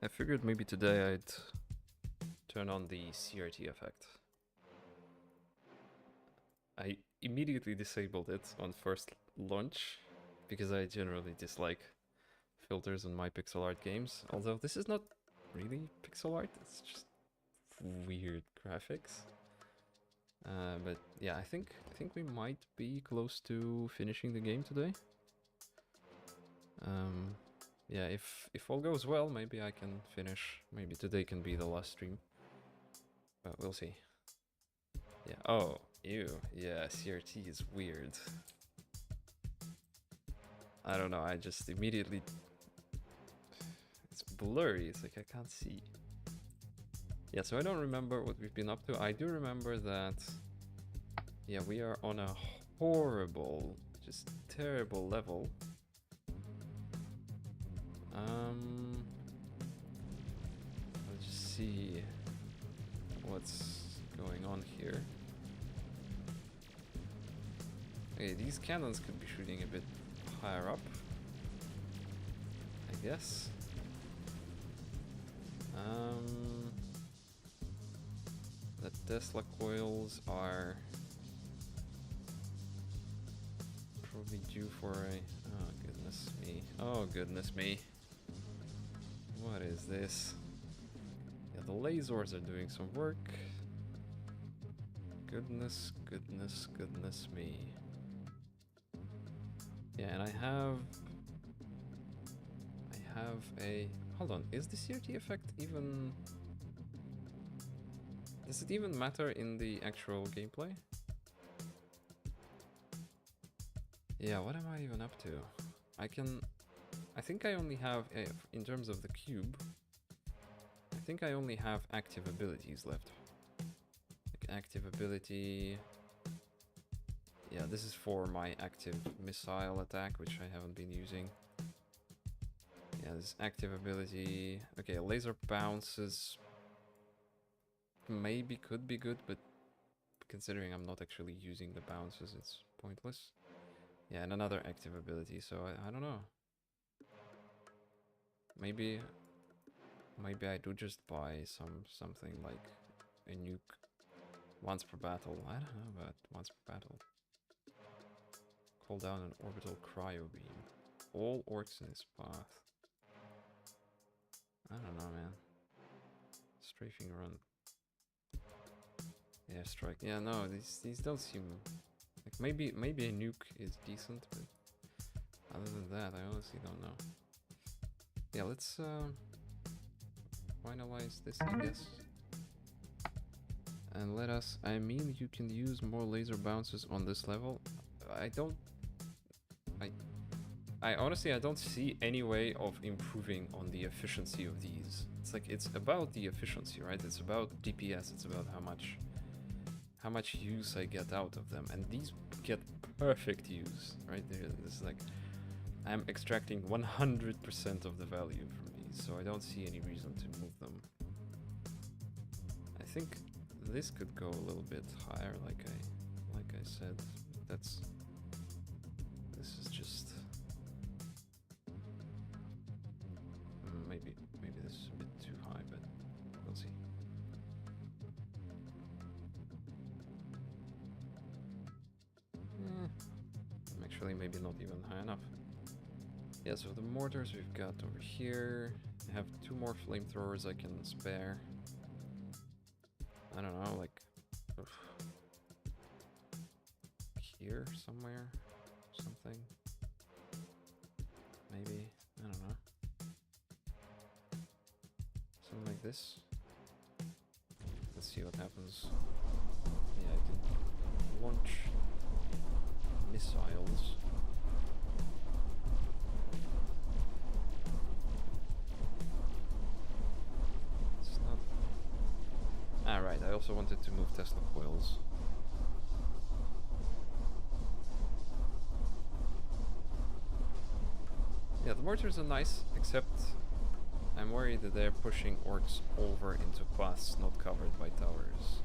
I figured maybe today I'd turn on the CRT effect. I immediately disabled it on first launch because I generally dislike filters on my pixel art games. Although this is not really pixel art, it's just weird graphics. But yeah, I think we might be close to finishing the game today. Yeah, if all goes well, maybe I can finish. Maybe today can be the last stream. But we'll see. Yeah. Oh, ew. Yeah, CRT is weird. I don't know. I just immediately. It's blurry. It's like I can't see. Yeah, so I don't remember what we've been up to. I do remember that. Yeah, we are on a horrible, just terrible level. Let's just see what's going on here. Okay, these cannons could be shooting a bit higher up, I guess. The Tesla coils are probably due for a... Oh goodness me. Oh goodness me. What is this? Yeah, the lasers are doing some work. Goodness, goodness, goodness me. Yeah, and I have a... Hold on, is the CRT effect even... Does it even matter in the actual gameplay? Yeah, what am I even up to? I think I only have, in terms of the cube, I think I only have active abilities left. Like active ability... Yeah, this is for my active missile attack, which I haven't been using. Yeah, this active ability... Okay, laser bounces... Maybe could be good, but considering I'm not actually using the bounces, it's pointless. Yeah, and another active ability, so I don't know. Maybe I do just buy something like a nuke once per battle. I don't know about once per battle. Call down an orbital cryo beam. All orcs in its path. I don't know, man. Strafing run. Yeah, strike. Yeah, no, these don't seem like maybe a nuke is decent, but other than that, I honestly don't know. Yeah, let's finalize this, I guess. And let us... I mean, you can use more laser bounces on this level. I honestly, I don't see any way of improving on the efficiency of these. It's like, it's about the efficiency, right? It's about DPS, it's about how much use I get out of them. And these get perfect use, right? This is like, I'm extracting 100% of the value from these, so I don't see any reason to move them. I think this could go a little bit higher, like I said. This is just maybe this is a bit too high, but we'll see. Actually, maybe not even high enough. Yeah, so the mortars we've got over here. I have 2 more flamethrowers I can spare. I don't know, like here somewhere, something. Maybe, I don't know. Something like this. Let's see what happens. Yeah, I can launch missiles. It's not... Ah, right, I also wanted to move Tesla coils. Yeah, the mortars are nice, except I'm worried that they're pushing orcs over into paths not covered by towers.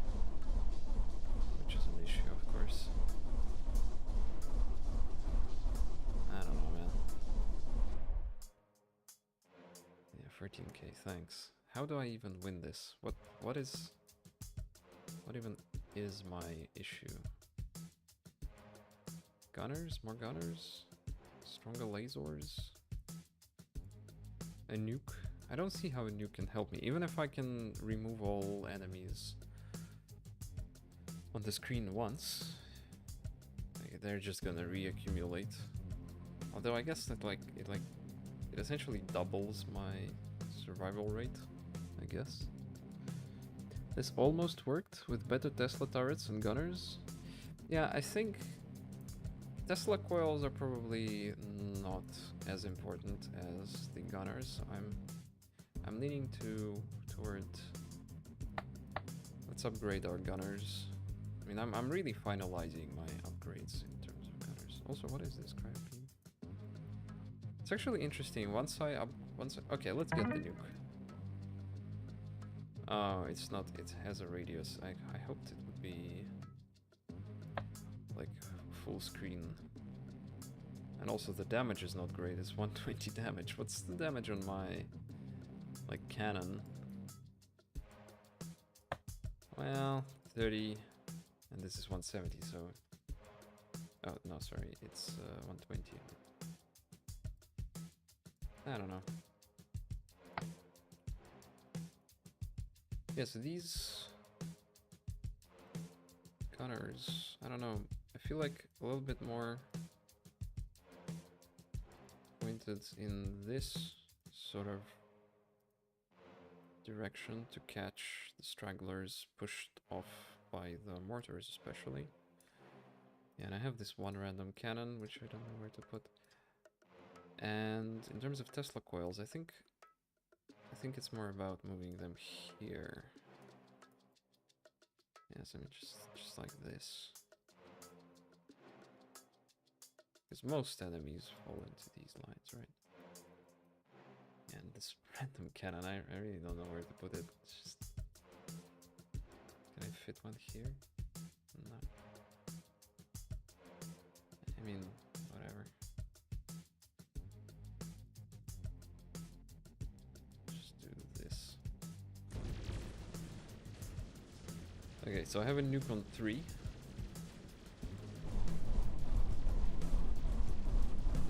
Which is an issue, of course. I don't know, man. Yeah, 13k, thanks. How do I even win this? What even is my issue? Gunners? More gunners? Stronger lasers? A nuke? I don't see how a nuke can help me, even if I can remove all enemies on the screen once. Like, they're just gonna reaccumulate. Although I guess that it essentially doubles my survival rate, I guess. This almost worked with better Tesla turrets and gunners. Yeah, I think Tesla coils are probably not as important as the gunners. So I'm leaning toward let's upgrade our gunners. I mean, I'm really finalizing my upgrades in terms of gunners. Also, what is this crap? It's actually interesting. Okay, let's get the nuke. Oh, it's not. It has a radius. I hoped it would be like full screen. And also the damage is not great. It's 120 damage. What's the damage on my like cannon? Well, 30, and this is 170. So, oh no, sorry, it's 120. I don't know. Yeah, so these gunners, I don't know, I feel like a little bit more pointed in this sort of direction to catch the stragglers pushed off by the mortars especially. Yeah, and I have this one random cannon, which I don't know where to put. And in terms of Tesla coils, I think it's more about moving them here. Yes, I mean just like this. Because most enemies fall into these lines, right? And this random cannon, I really don't know where to put it. It's just... Can I fit one here? No. I mean, whatever. Okay, so I have a nuke on 3.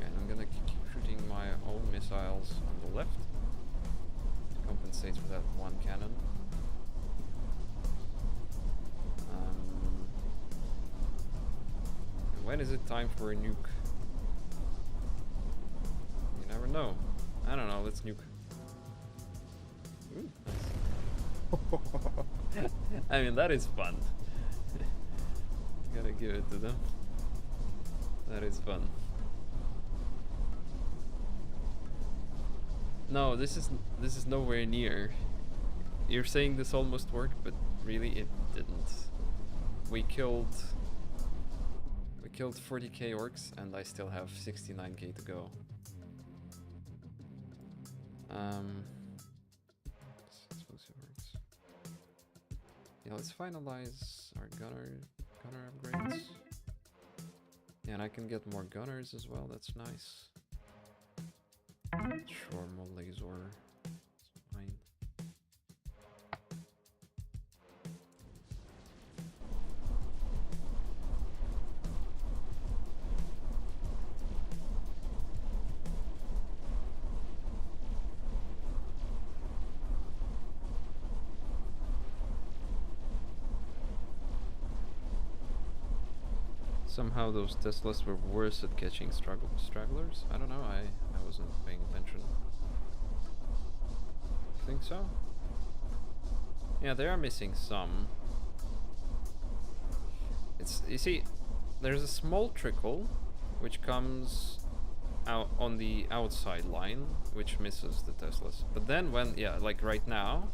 And I'm gonna keep shooting my own missiles on the left to compensate for that one cannon. When is it time for a nuke? You never know. I don't know, let's nuke. Ooh, nice. I mean, that is fun. Gotta give it to them. That is fun. No, this is nowhere near. You're saying this almost worked, but really it didn't. We killed 40k orcs, and I still have 69k to go. Yeah, let's finalize our gunner upgrades. Yeah, and I can get more gunners as well, that's nice. Sure, more laser. It's fine. Somehow those Teslas were worse at catching stragglers. I don't know, I wasn't paying attention. Think so? Yeah, they are missing some. You see, there's a small trickle which comes out on the outside line, which misses the Teslas. But then when, yeah, like right now,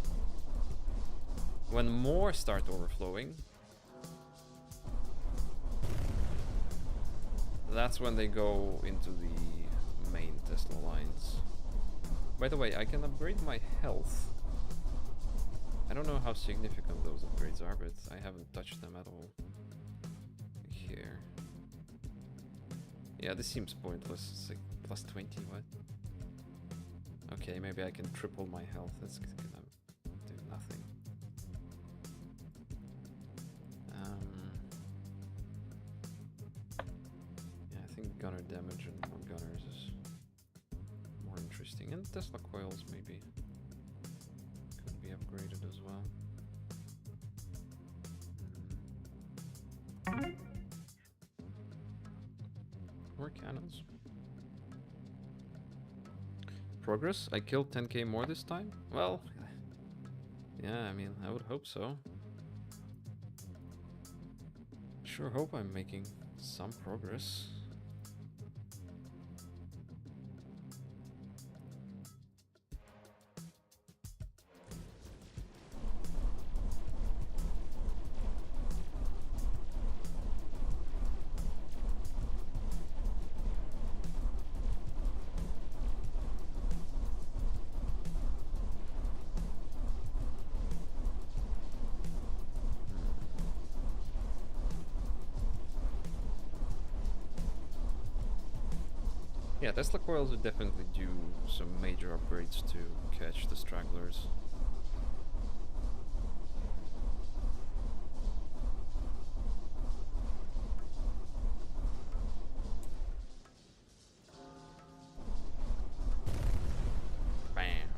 when more start overflowing, that's when they go into the main Tesla lines. By the way, I can upgrade my health. I don't know how significant those upgrades are, but I haven't touched them at all. Here. Yeah, this seems pointless. It's like plus 20, what? Okay, maybe I can triple my health. That's gonna do nothing. Yeah, I think gunner damage and more gunners is more interesting. And Tesla coils maybe could be upgraded as well. More cannons. Progress? I killed 10k more this time? Well, yeah, I mean, I would hope so. Sure hope I'm making some progress. Yeah, Tesla coils would definitely do some major upgrades to catch the stragglers. Bam!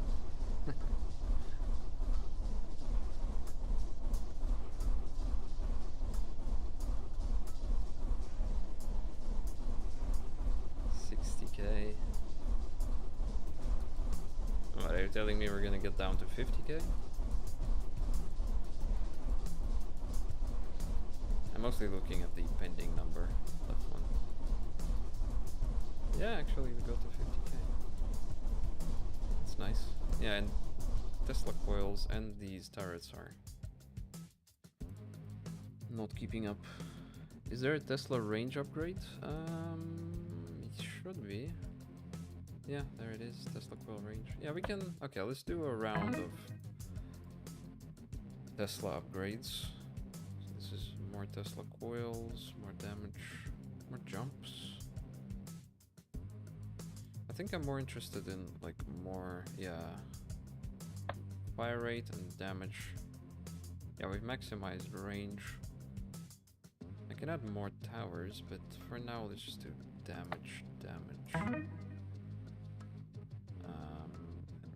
60k. What, are you telling me we're gonna get down to 50k? I'm mostly looking at the pending number, left one. Yeah, actually we go to 50k. That's nice. Yeah, and Tesla coils and these turrets are not keeping up. Is there a Tesla range upgrade? It should be. Yeah, there it is, Tesla coil range. Yeah, we can... Okay, let's do a round of Tesla upgrades. So this is more Tesla coils, more damage, more jumps. I think I'm more interested in, like, more, yeah, fire rate and damage. Yeah, we've maximized range. I can add more towers, but for now, let's just do damage. And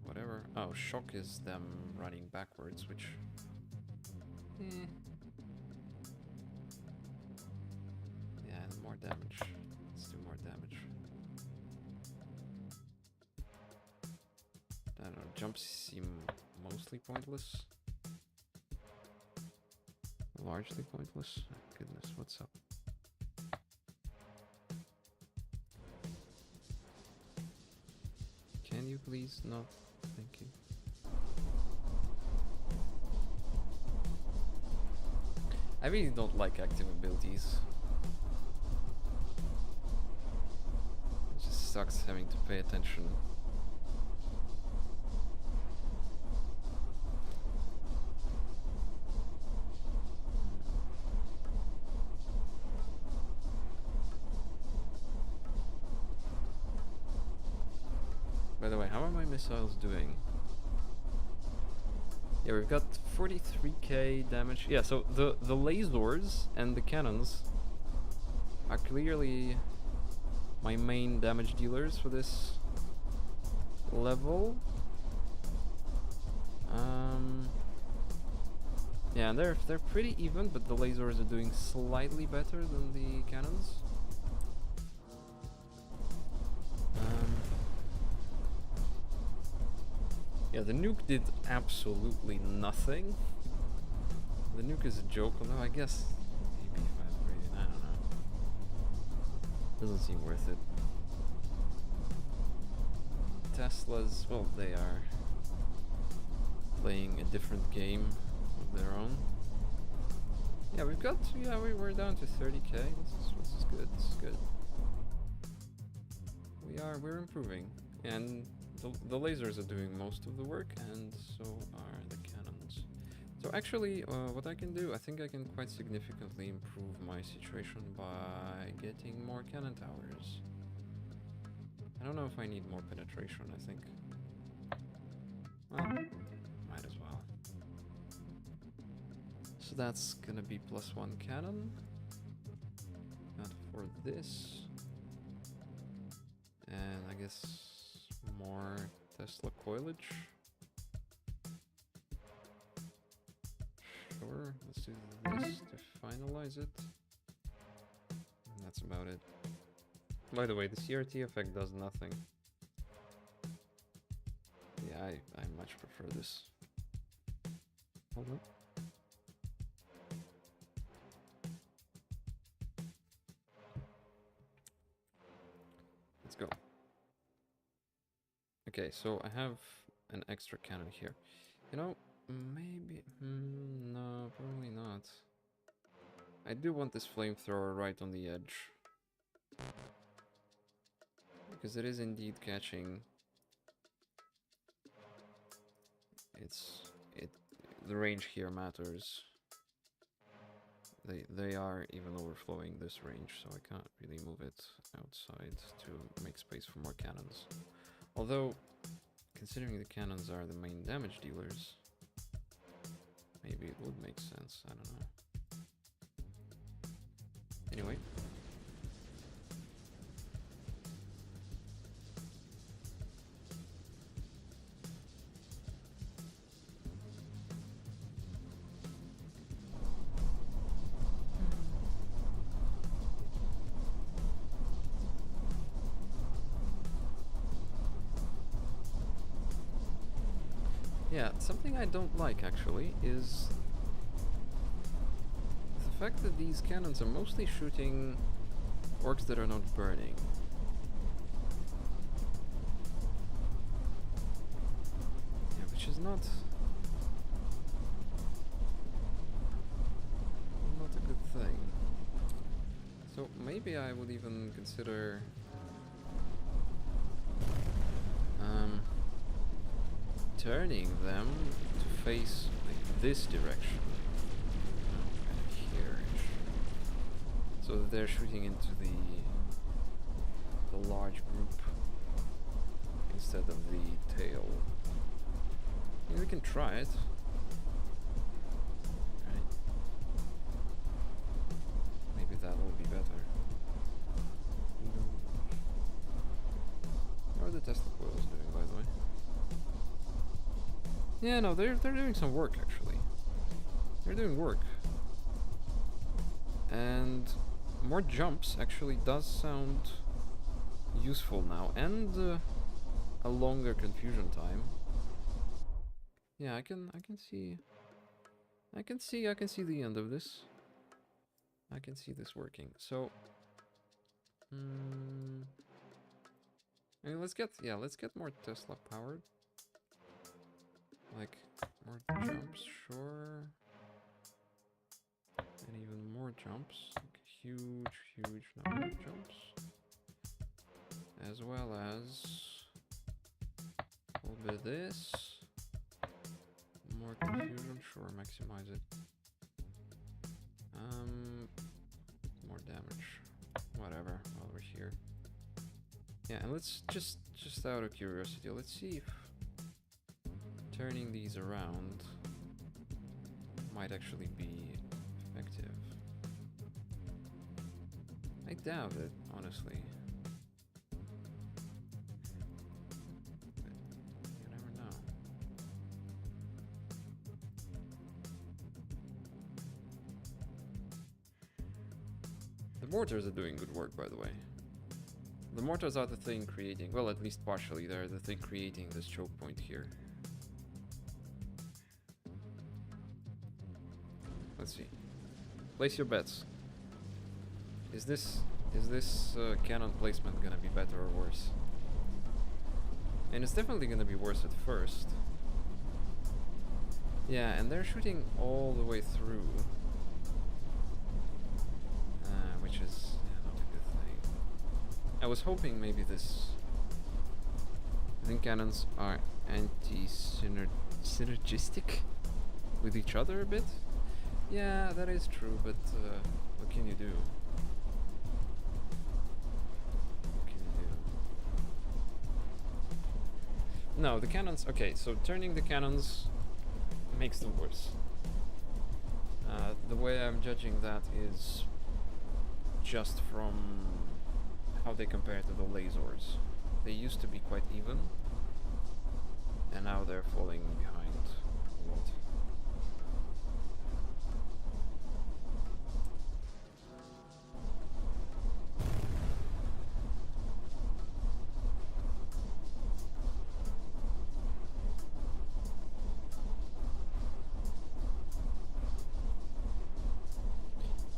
whatever. Oh, shock is them running backwards, which... Yeah, and more damage. Let's do more damage. I don't know, jumps seem mostly pointless. Largely pointless. Oh, goodness, what's up? Can you please? No, thank you. I really don't like active abilities. It just sucks having to pay attention. By the way, how are my missiles doing? Yeah, we've got 43k damage. Yeah, so the lasers and the cannons are clearly my main damage dealers for this level. Yeah, and they're pretty even, but the lasers are doing slightly better than the cannons. Yeah, the nuke did absolutely nothing. The nuke is a joke, although I guess maybe if I upgrade it, I don't know. Doesn't seem worth it. Teslas, well, they are playing a different game of their own. Yeah, we've got, yeah, we're down to 30k. This is good, this is good. We're improving. And the lasers are doing most of the work, and so are the cannons. So actually, what I can do, I think I can quite significantly improve my situation by getting more cannon towers. I don't know if I need more penetration, I think Well, might as well. So that's gonna be +1 cannon. Not for this. And I guess more Tesla coilage. Sure, let's do this to finalize it. And that's about it. By the way, the CRT effect does nothing. Yeah, I much prefer this. Hold on. Let's go. Okay, so I have an extra cannon here. You know, maybe... no, probably not. I do want this flamethrower right on the edge. Because it is indeed catching... the range here matters. They are even overflowing this range, so I can't really move it outside to make space for more cannons. Although, considering the cannons are the main damage dealers, maybe it would make sense, I don't know. Anyway. Yeah, something I don't like actually is the fact that these cannons are mostly shooting orcs that are not burning. Yeah, which is not a good thing. So maybe I would even consider turning them to face like this direction, kind of here-ish, so that they're shooting into the large group instead of the tail. I mean, we can try it. Right. Maybe that will be better. How are the Tesla coils doing, by the way? Yeah, no, they're doing some work actually. They're doing work. And more jumps actually does sound useful now, and a longer confusion time. Yeah, I can see the end of this. I can see this working. So I mean, let's get more Tesla powered. Like, more jumps, sure. And even more jumps. Like, huge number of jumps. As well as a little bit of this. More confusion, sure, maximize it. More damage. Whatever, while we're here. Yeah, and let's just out of curiosity, let's see if turning these around might actually be effective. I doubt it, honestly. But you never know. The mortars are doing good work, by the way. The mortars are the thing creating, well, at least partially, they're the thing creating this choke point here. Let's see. Place your bets. Is this cannon placement gonna be better or worse? And it's definitely gonna be worse at first. Yeah, and they're shooting all the way through, which is not a good thing. I was hoping maybe this. I think cannons are synergistic with each other a bit. Yeah, that is true, but what can you do? What can you do? No, the cannons... Okay, so turning the cannons makes them worse. The way I'm judging that is just from how they compare to the lasers. They used to be quite even, and now they're falling behind a lot.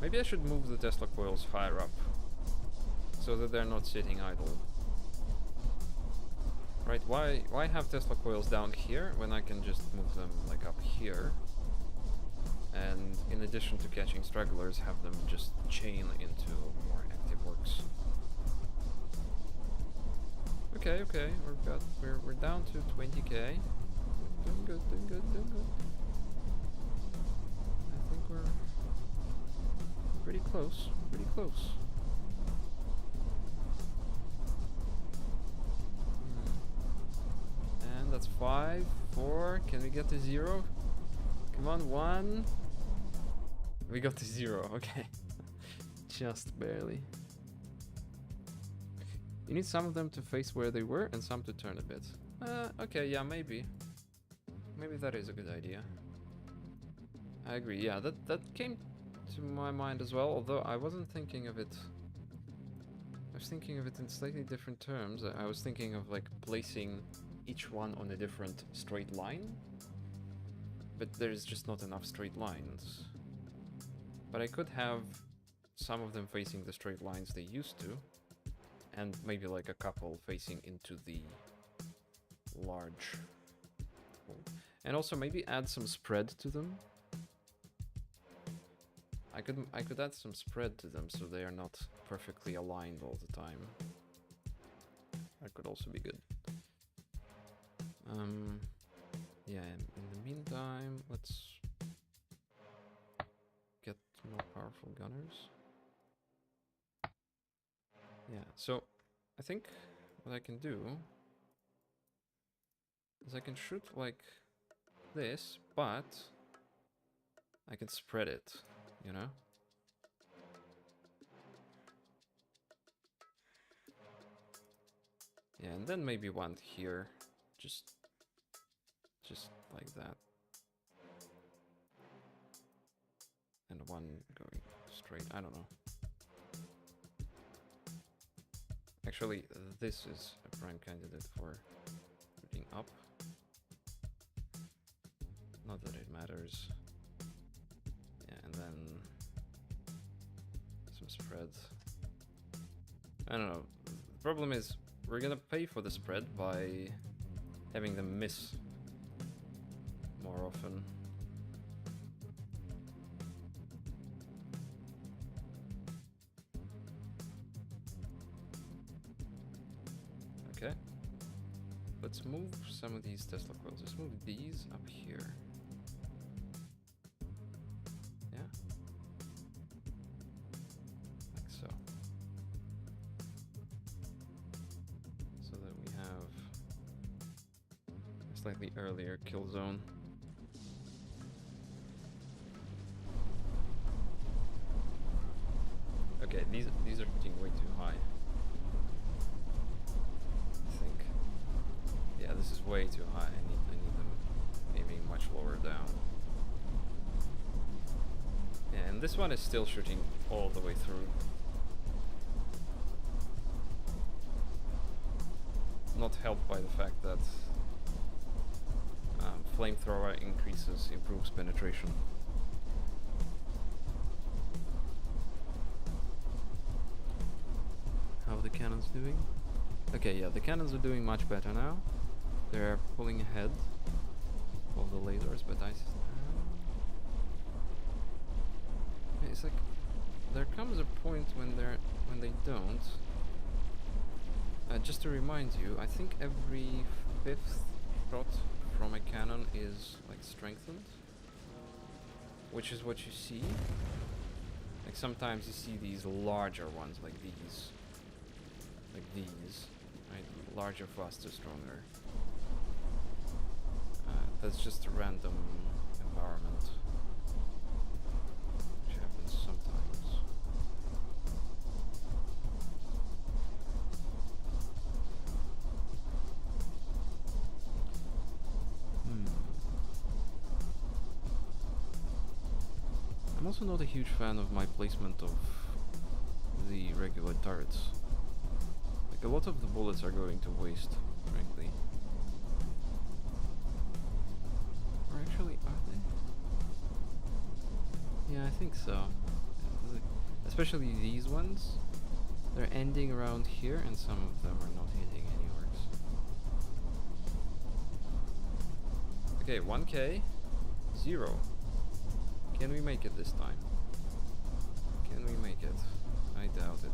Maybe I should move the Tesla coils higher up, so that they're not sitting idle. Right, why have Tesla coils down here when I can just move them like up here? And in addition to catching stragglers, have them just chain into more active works. Okay, okay, we're down to 20k. Doing good, doing good, doing good. I think we're pretty close, pretty close. And that's 5, 4, can we get to 0? Come on, 1. We got to 0, okay. Just barely. You need some of them to face where they were and some to turn a bit. Okay, yeah, maybe. Maybe that is a good idea. I agree, yeah, that came to my mind as well, although I wasn't thinking of it... I was thinking of it in slightly different terms. I was thinking of like placing each one on a different straight line. But there's just not enough straight lines. But I could have some of them facing the straight lines they used to, and maybe like a couple facing into the large hole. And also maybe add some spread to them. I could add some spread to them so they are not perfectly aligned all the time. That could also be good. Yeah, in the meantime, let's get more powerful gunners. Yeah, so I think what I can do is I can shoot like this, but I can spread it, you know? Yeah, and then maybe one here, just like that. And one going straight, I don't know. Actually, this is a prime candidate for shooting up. Not that it matters. Yeah, and then some spread. I don't know. The problem is we're gonna pay for the spread by having them miss more often. Okay. Let's move some of these Tesla coils. Let's move these up here. Yeah? Like so. So that we have a slightly earlier kill zone. Okay, these are hitting way too high. I think. Yeah, this is way too high. I need them aiming much lower down. Yeah, and this one is still shooting all the way through. Not helped by the fact that flamethrower improves penetration. How are the cannons doing? Okay, yeah, the cannons are doing much better now. They're pulling ahead of the lasers, but it's like there comes a point when they don't. Just to remind you, I think every 5th shot from a cannon is like strengthened, which is what you see. Like sometimes you see these larger ones, like these, right? Larger, faster, stronger. That's just a random environment, which happens sometimes. I'm also not a huge fan of my placement of the regular turrets. Like, a lot of the bullets are going to waste, frankly. Or actually, are they? Yeah, I think so. Especially these ones. They're ending around here, and some of them are not hitting any orcs. Okay, 1k. 0. Can we make it this time? Can we make it? I doubt it.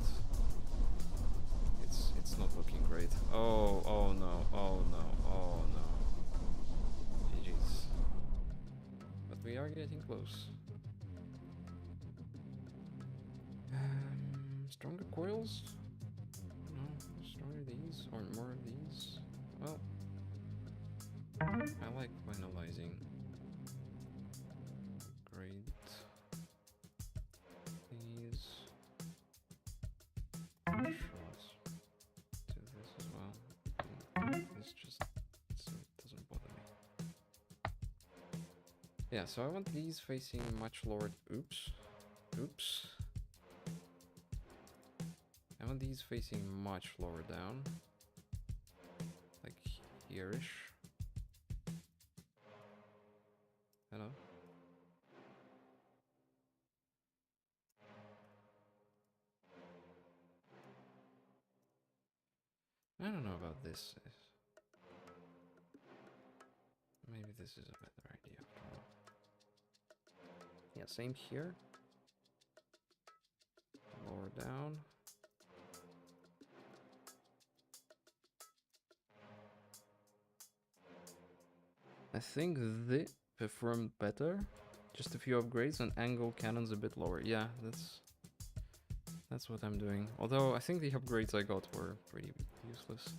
It's not looking great. Oh no, oh no, oh no. GG's. But we are getting close. Stronger coils? No, stronger these or more of these? Well, I like finalizing. Great. These shots to this as well. This just doesn't bother me. Yeah, so I want these facing much lower. Oops. Oops. I want these facing much lower down. Like here-ish. Hello? I don't know about this. Maybe this is a better idea after all. Yeah, same here. Lower down. I think they performed better. Just a few upgrades and angle cannons a bit lower. Yeah, that's what I'm doing. Although I think the upgrades I got were pretty useless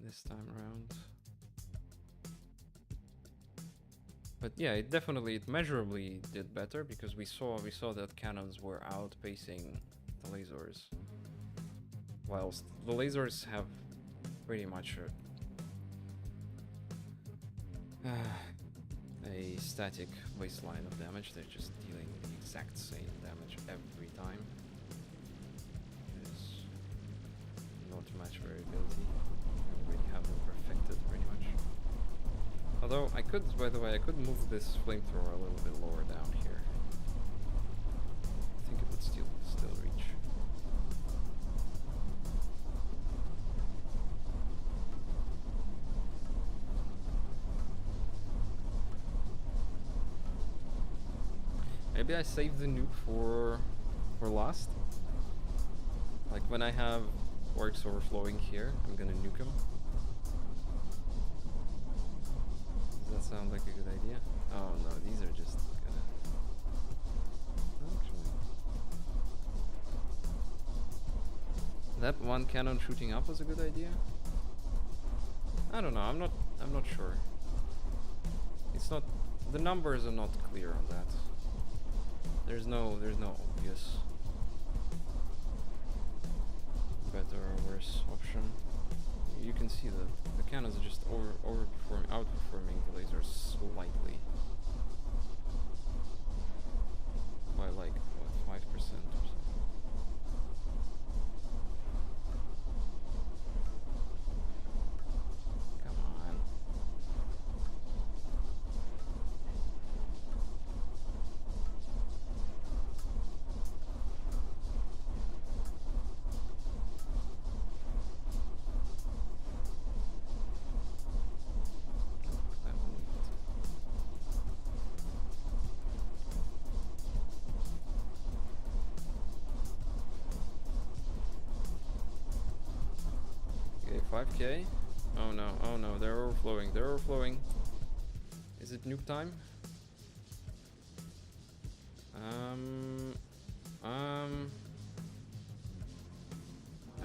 this time around. But yeah, it measurably did better because we saw that cannons were outpacing the lasers. Whilst the lasers have pretty much a static baseline of damage. They're just dealing the exact same damage every time. There's not much variability. I already have them perfected pretty much. Although I could, by the way, I could move this flamethrower a little bit lower down here. I think it would still reach. Maybe I save the nuke for last. Like when I have orcs overflowing here, I'm gonna nuke them. Does that sound like a good idea? Oh no, these are just gonna... Actually... That one cannon shooting up was a good idea? I don't know, I'm not sure. It's not... The numbers are not clear on that. There's no obvious better or worse option. You can see the cannons are just outperforming the lasers slightly by like what, 5% or so. Come on. Okay, 5k. Oh no, they're overflowing. Is it nuke time? I'm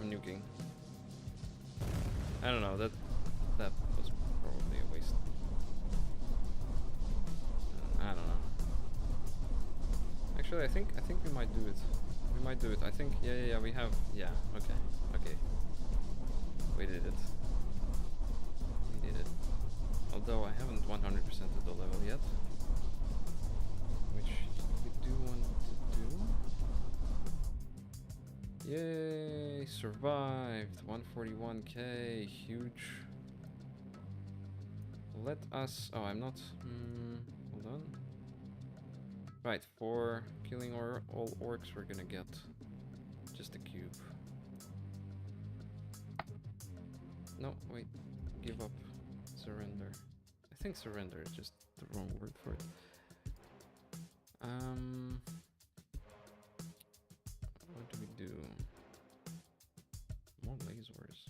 nuking. I don't know, that was probably a waste. Actually, I think we might do it. We might do it. I think yeah, we have okay. We did it. We did it. Although I haven't 100%ed the level yet, which we do want to do. Yay! Survived. 141k. Huge. Let us. Oh, I'm not. Hold on. Right, for killing all orcs, we're gonna get just a cube. No, wait. Give up. Surrender. I think surrender is just the wrong word for it. What do we do? More lasers.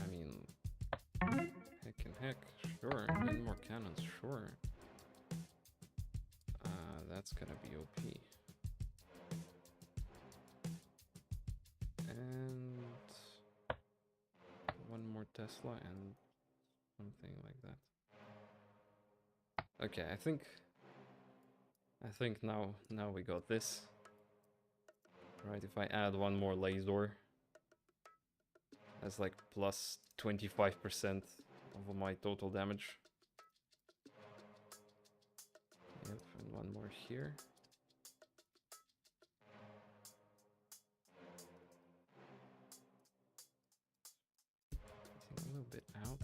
I mean, heck and heck, sure. And more cannons, sure. That's gonna be OP. And one more Tesla and something like that. Okay, I think now we got this. Right, if I add one more laser, that's like plus 25% of my total damage. Yep, and one more here. A little bit out.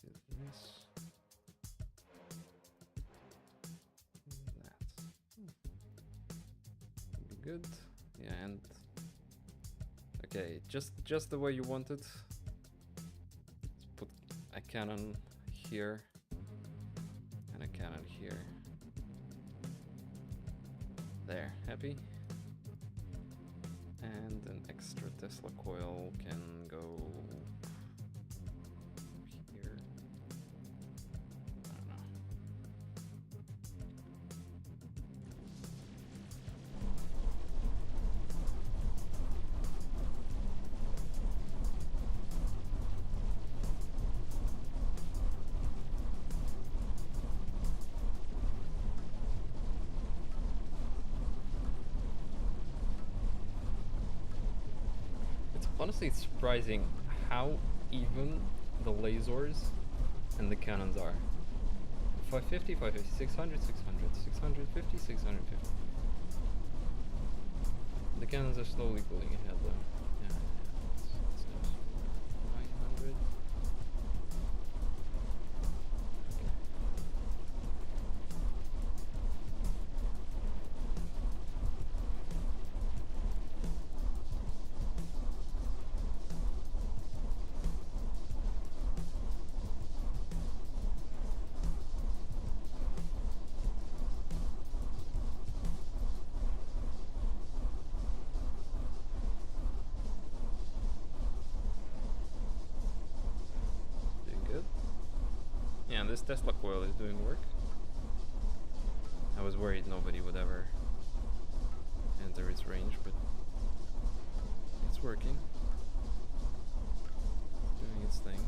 Do this. That. Be good. Yeah, and okay, just the way you want it. Let's put a cannon here and a cannon here. There, happy? And an extra Tesla coil can go here. I don't know. Honestly, it's surprising how even the lasers and the cannons are. 550, 550, 600, 600, 650, 650. The cannons are slowly pulling ahead though. Yeah, it's 900. This Tesla coil is doing work. I was worried nobody would ever enter its range, but it's working. Doing its thing.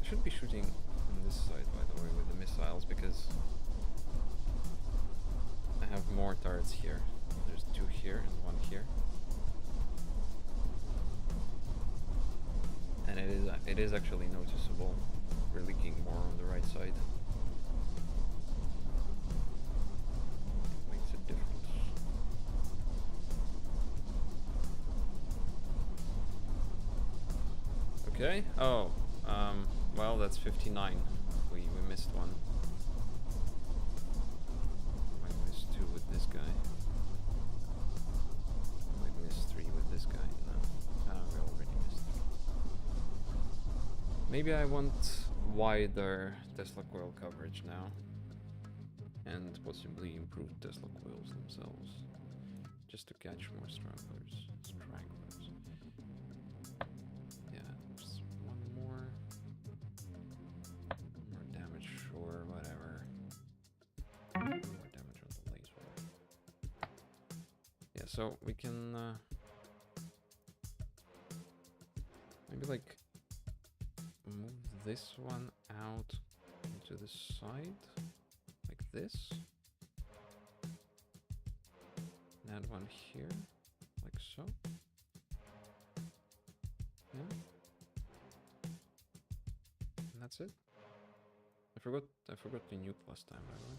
Should be shooting on this side, by the way, with the missiles, because I have more turrets here. There's 2 here and 1 here, and it is actually noticeable. We're leaking more on the right side. It makes a difference. Okay. Oh. Well, that's 59. We missed one. Might miss 2 with this guy. Might miss 3 with this guy. No, we already missed. Maybe I want wider Tesla coil coverage now, and possibly improved Tesla coils themselves, just to catch more stragglers. Yeah, so we can maybe like move this one out into the side like this. And add one here, like so. Yeah. And that's it. I forgot to mute last time, by the way.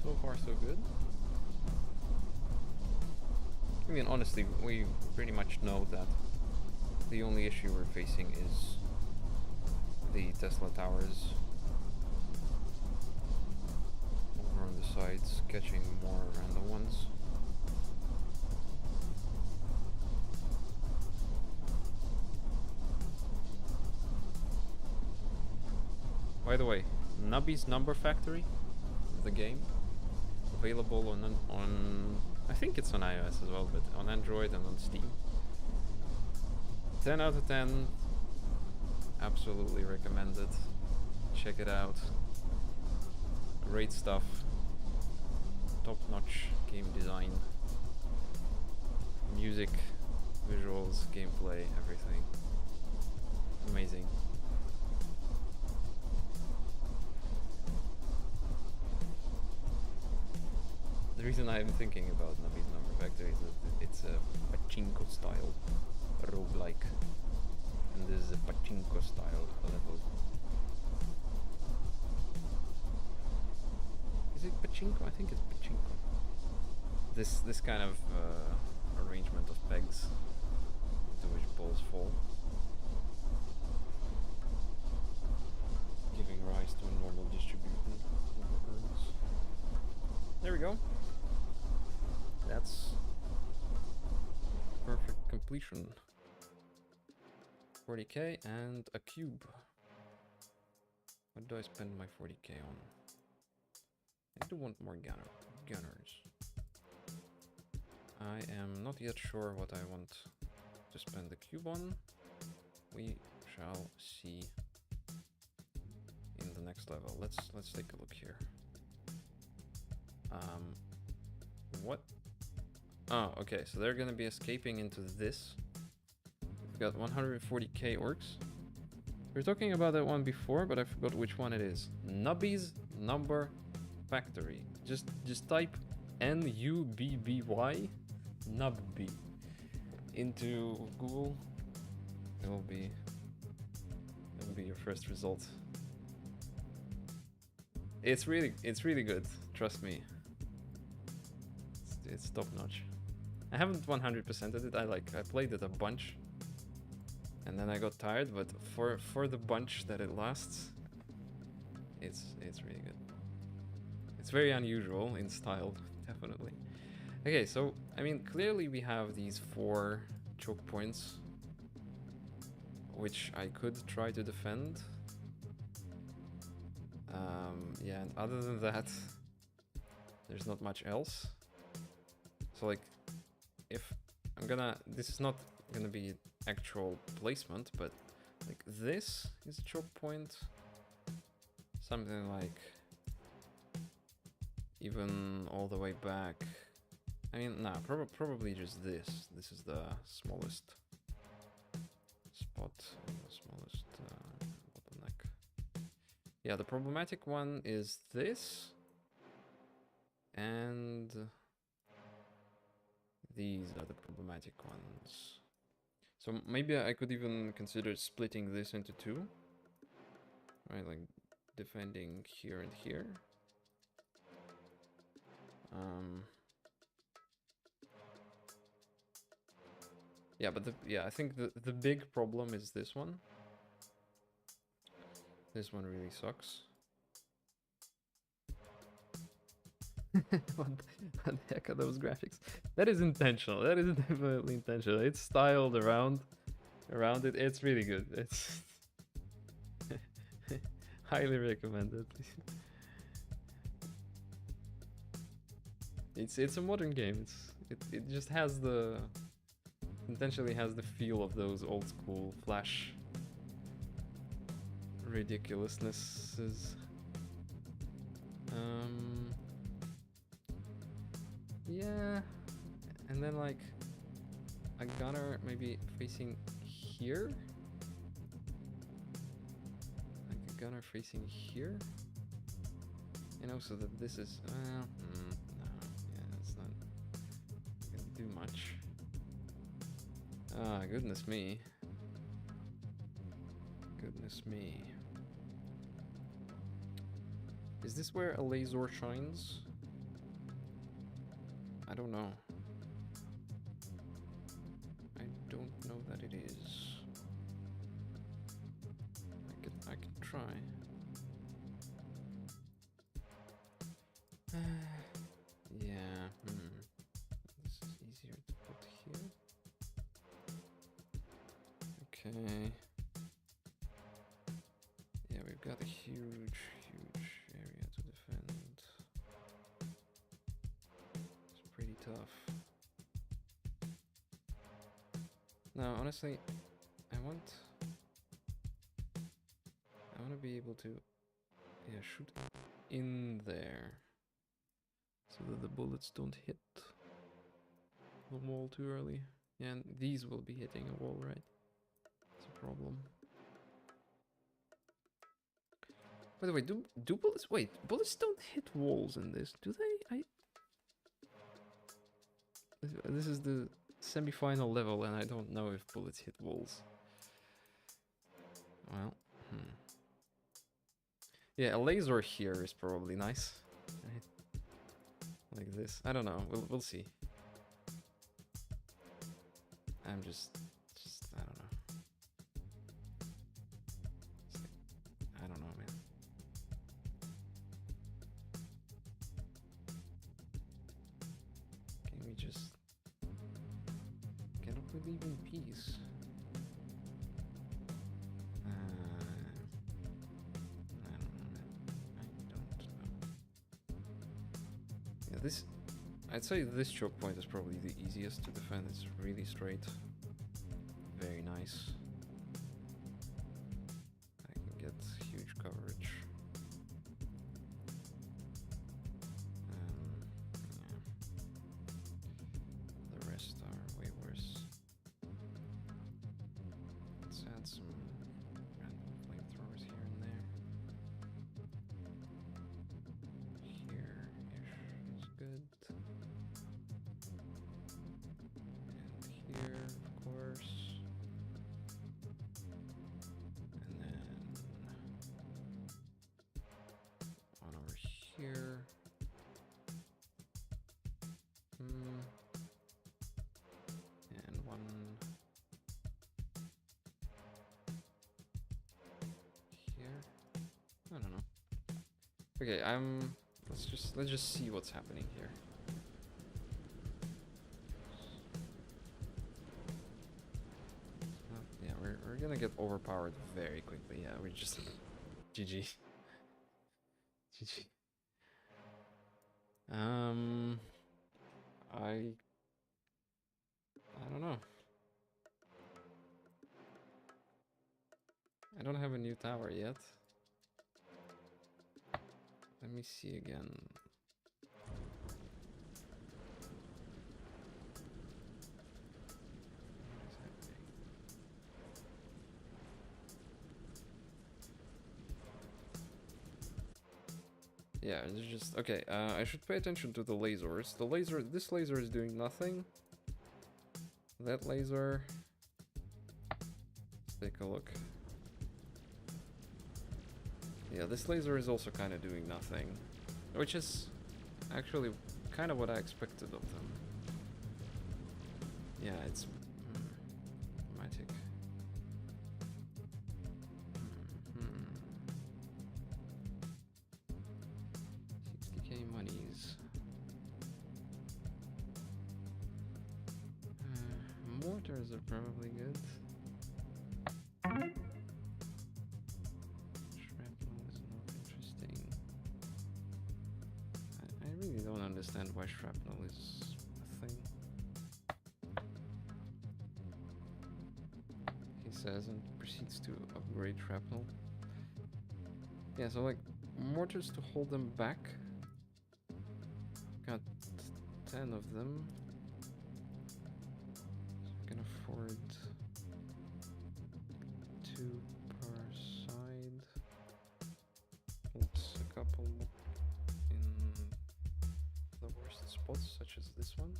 So far, so good. I mean, honestly, we pretty much know that the only issue we're facing is the Tesla towers over on the sides, catching more random ones. By the way, Nubby's Number Factory, the game, available on I think it's on iOS as well, but on Android and on Steam. 10 out of 10. Absolutely recommend it. Check it out. Great stuff. Top-notch game design. Music, visuals, gameplay, everything. Amazing. The reason I'm thinking about Nubby's Number Factory is that it's a pachinko style roguelike. And this is a pachinko style level. Is it pachinko? I think it's pachinko. This kind of arrangement of pegs to which balls fall, giving rise to a normal distribution of earns. There we go. That's perfect completion. 40k and a cube. What do I spend my 40k on? I do want more gunners. I am not yet sure what I want to spend the cube on. We shall see in the next level. Let's take a look here. What? Oh, okay, so they're gonna be escaping into this. We've got 140k orcs. We were talking about that one before, but I forgot which one it is. Nubby's Number Factory. Just type Nubby, Nubby, into Google. It'll be your first result. It's really good. Trust me. It's top notch. I haven't 100%ed it. I played it a bunch, and then I got tired. But for the bunch that it lasts, it's really good. It's very unusual in style, definitely. Okay, so I mean, clearly we have these 4 choke points, which I could try to defend. Yeah, and other than that, there's not much else. So like, if I'm gonna, this is not gonna be actual placement, but like this is a choke point. Something like even all the way back. I mean, nah, probably just this. This is the smallest spot, the smallest bottleneck. Yeah, the problematic one is this, and these are the problematic ones. So maybe I could even consider splitting this into two. Right, like defending here and here. Yeah, but I think the big problem is this one. This one really sucks. what the heck are those graphics? That is intentional. That is definitely intentional. It's styled around it. It's really good. It's highly recommended. It's a modern game. It just has intentionally has the feel of those old school Flash ridiculousnesses. Yeah, and then like a gunner maybe facing here, like a gunner facing here, you know, so that this is no, yeah, it's not gonna do much. Ah, goodness me. Goodness me. Is this where a laser shines? I don't know. I don't know that it is. I can try. Yeah, This is easier to put here. Okay. Yeah, we've got a huge area to defend. It's pretty tough. Now, honestly, I want to be able to, yeah, shoot in there, so that the bullets don't hit the wall too early. Yeah, and these will be hitting a wall, right? That's a problem. By the way, do bullets... Wait, bullets don't hit walls in this, do they? This is the semi-final level, and I don't know if bullets hit walls. Well, yeah, a laser here is probably nice. Right? Like this. I don't know. We'll see. I'm just I don't know. I don't know, man. Can we just... Cannot we live in peace? I don't know, man. I don't know. Yeah, this... I'd say this choke point is probably the easiest to defend. It's really straight. Very nice. I can get huge coverage. Yeah. The rest are way worse. Let's add some random flamethrowers here and there. Here-ish is good. And here, of course. And then one over here. And one here. I don't know. Okay, let's just see what's happening here. Yeah, we're gonna get overpowered very quickly. Yeah, we're just GG. GG. I don't know. I don't have a new tower yet. Let me see again. What is happening? Yeah, it's just okay. I should pay attention to the lasers. This laser is doing nothing. That laser Take a look. Yeah, this laser is also kind of doing nothing, which is actually kind of what I expected of them. Yeah, it's magic. 60k monies. Mortars are probably good. Shrapnel is not interesting. I really don't understand why shrapnel is a thing. He says and proceeds to upgrade shrapnel. Yeah, so like mortars to hold them back. Got 10 of them. So I can afford 2 per side. Oops, a couple in the worst spots, such as this one.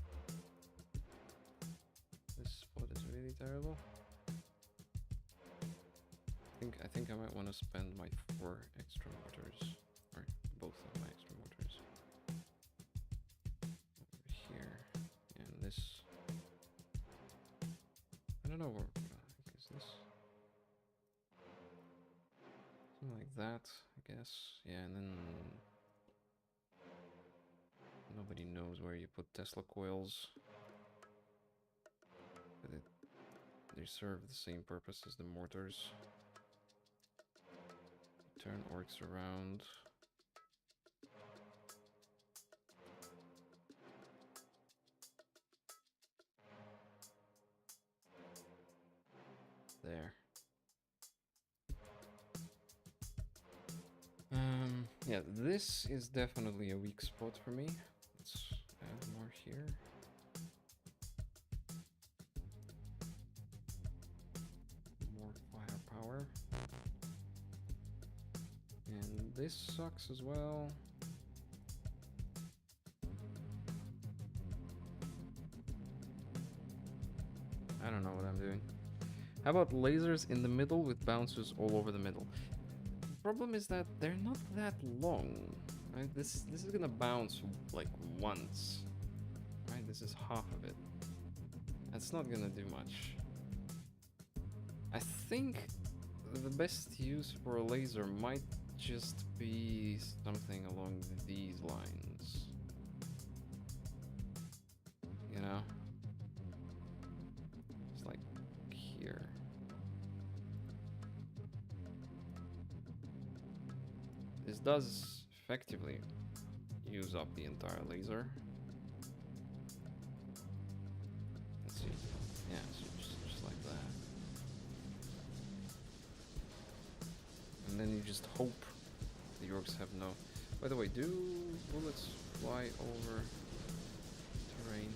This spot is really terrible. I think I might want to spend my 4 extra mortars, or both of my extra mortars. Over here, and this. I don't know where. Is this something like that? I guess. Yeah, and then nobody knows where you put Tesla coils, but they serve the same purpose as the mortars. Turn orcs around. There. Yeah, this is definitely a weak spot for me. Let's add more here. More firepower. And this sucks as well. I don't know what I'm doing. How about lasers in the middle with bouncers all over the middle? The problem is that they're not that long. Right? This is gonna bounce like once. Right? This is half of it. That's not gonna do much. I think the best use for a laser might just be something along these lines. You know? It's like here. This does effectively use up the entire laser. Let's see. Yeah, so just like that. And then you just hope the orcs have no... By the way, do bullets fly over terrain?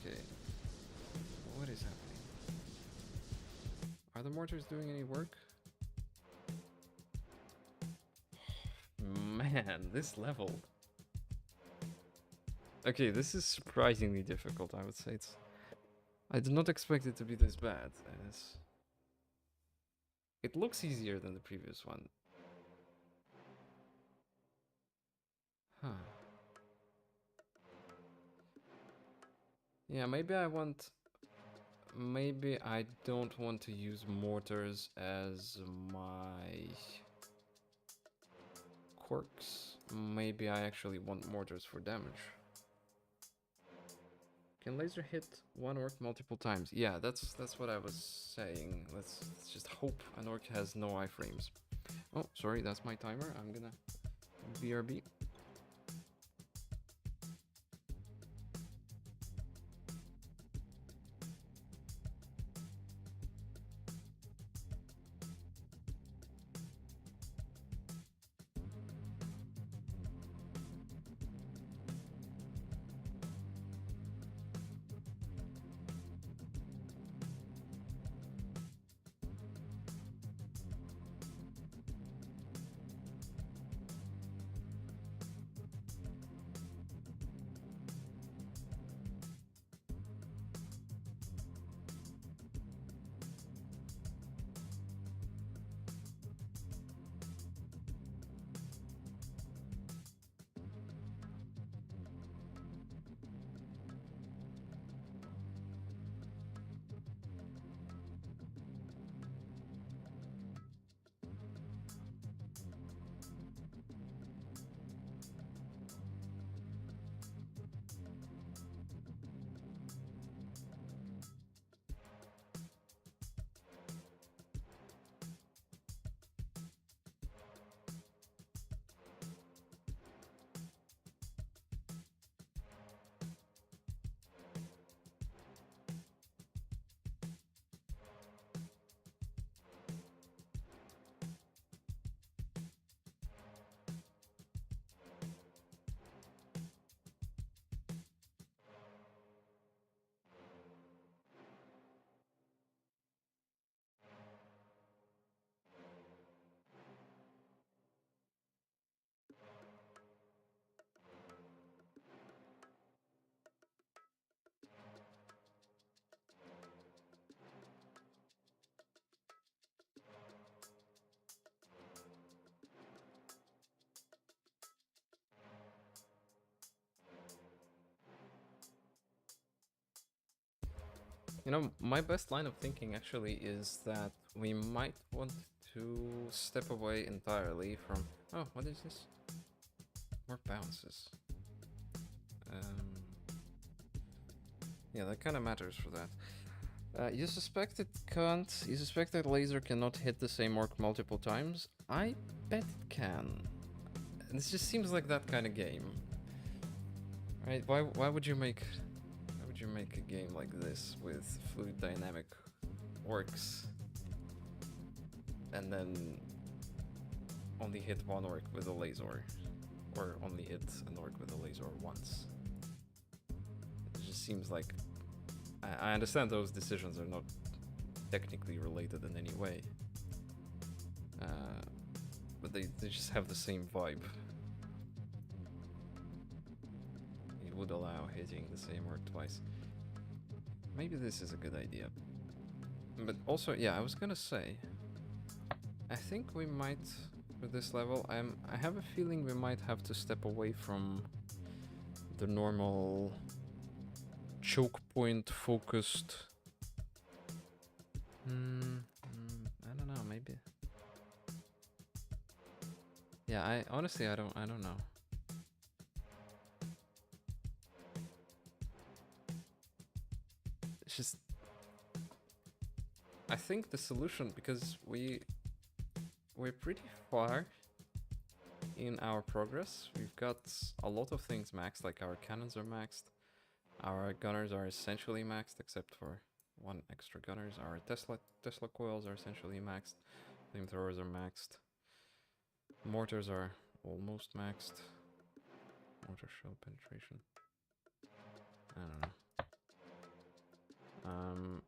Okay. What is happening? Are the mortars doing any work? Man, this level. Okay, this is surprisingly difficult, I would say. I did not expect it to be this bad. It looks easier than the previous one. Huh. Yeah, maybe I don't want to use mortars as my quirks. Maybe I actually want mortars for damage. Can laser hit one orc multiple times? Yeah, that's what I was saying. Let's just hope an orc has no iframes. Oh, sorry, that's my timer. I'm gonna BRB. You know, my best line of thinking actually is that we might want to step away entirely from... Oh, what is this? More bounces. Yeah, that kind of matters for that. You suspect it can't... You suspect that laser cannot hit the same orc multiple times? I bet it can. This just seems like that kind of game. Right? Why would you make... Why would you make a game like this with fluid dynamic orcs and then only hit one orc with a laser? Or only hit an orc with a laser once? It just seems like... I understand those decisions are not technically related in any way. But they just have the same vibe. It would allow hitting the same orc twice. Maybe this is a good idea. But also, yeah, I was gonna say... I think we might, for this level, I have a feeling we might have to step away from the normal choke point focused. I don't know, maybe. Yeah, I honestly I don't know. It's just I think the solution, because we're pretty far in our progress. We've got a lot of things maxed, like our cannons are maxed. Our gunners are essentially maxed, except for one extra gunners. Our Tesla coils are essentially maxed. Flamethrowers are maxed. Mortars are almost maxed. Mortar shell penetration. I don't know.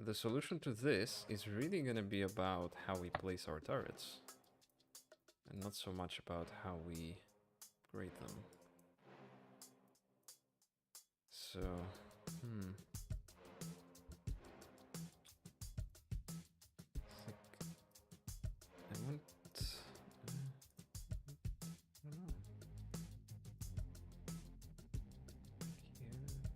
The solution to this is really gonna be about how we place our turrets. And not so much about how we grade them. So, I want... I don't know. Here. And here.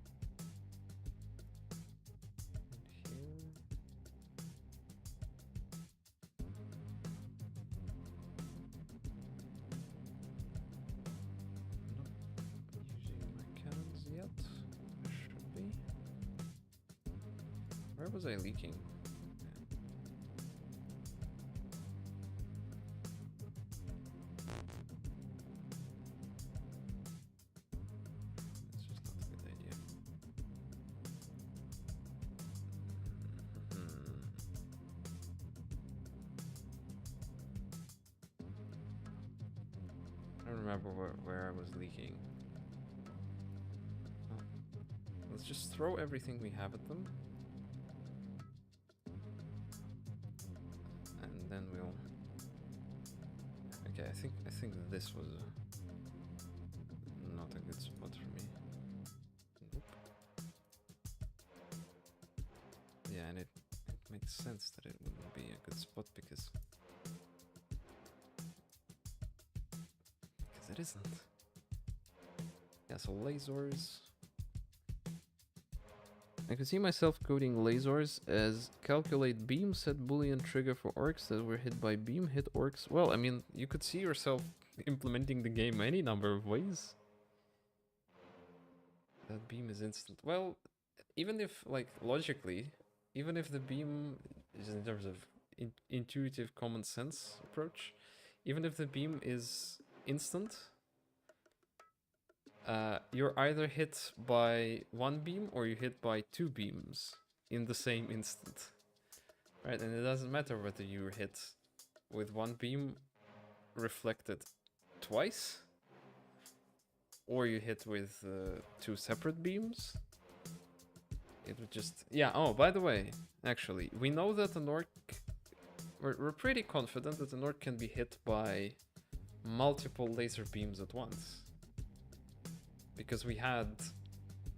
Not using my cannons yet. Should be. Where was I leaking? It's just not a good idea. I don't remember where I was leaking. Oh. Let's just throw everything we have at them. And then we'll... Okay, I think this was not a good spot for me. Nope. Yeah, and it makes sense that it wouldn't be a good spot because it isn't. Yeah, so lasers. I can see myself coding lasers as calculate beam, set boolean trigger for orcs that were hit by beam, hit orcs. Well, I mean, you could see yourself implementing the game any number of ways. That beam is instant. Well, even if, like, logically, even if the beam is in terms of intuitive common sense approach, even if the beam is instant, you're either hit by one beam or you're hit by two beams in the same instant. Right, and it doesn't matter whether you're hit with one beam reflected twice or you hit with two separate beams. It would just... Yeah, oh, by the way, actually, we know that an orc... We're pretty confident that an orc can be hit by multiple laser beams at once. Because we had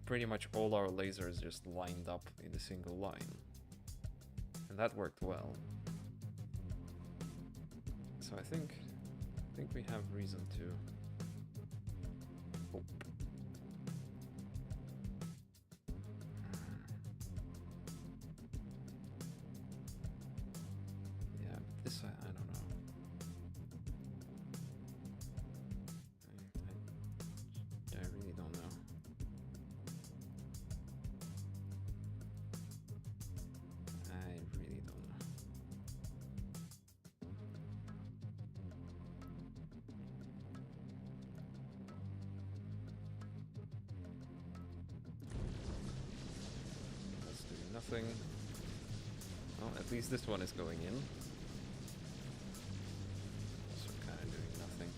pretty much all our lasers just lined up in a single line. And that worked well. So I think we have reason to hope. nothing. Well, at least this one is going in. Also kind of doing nothing.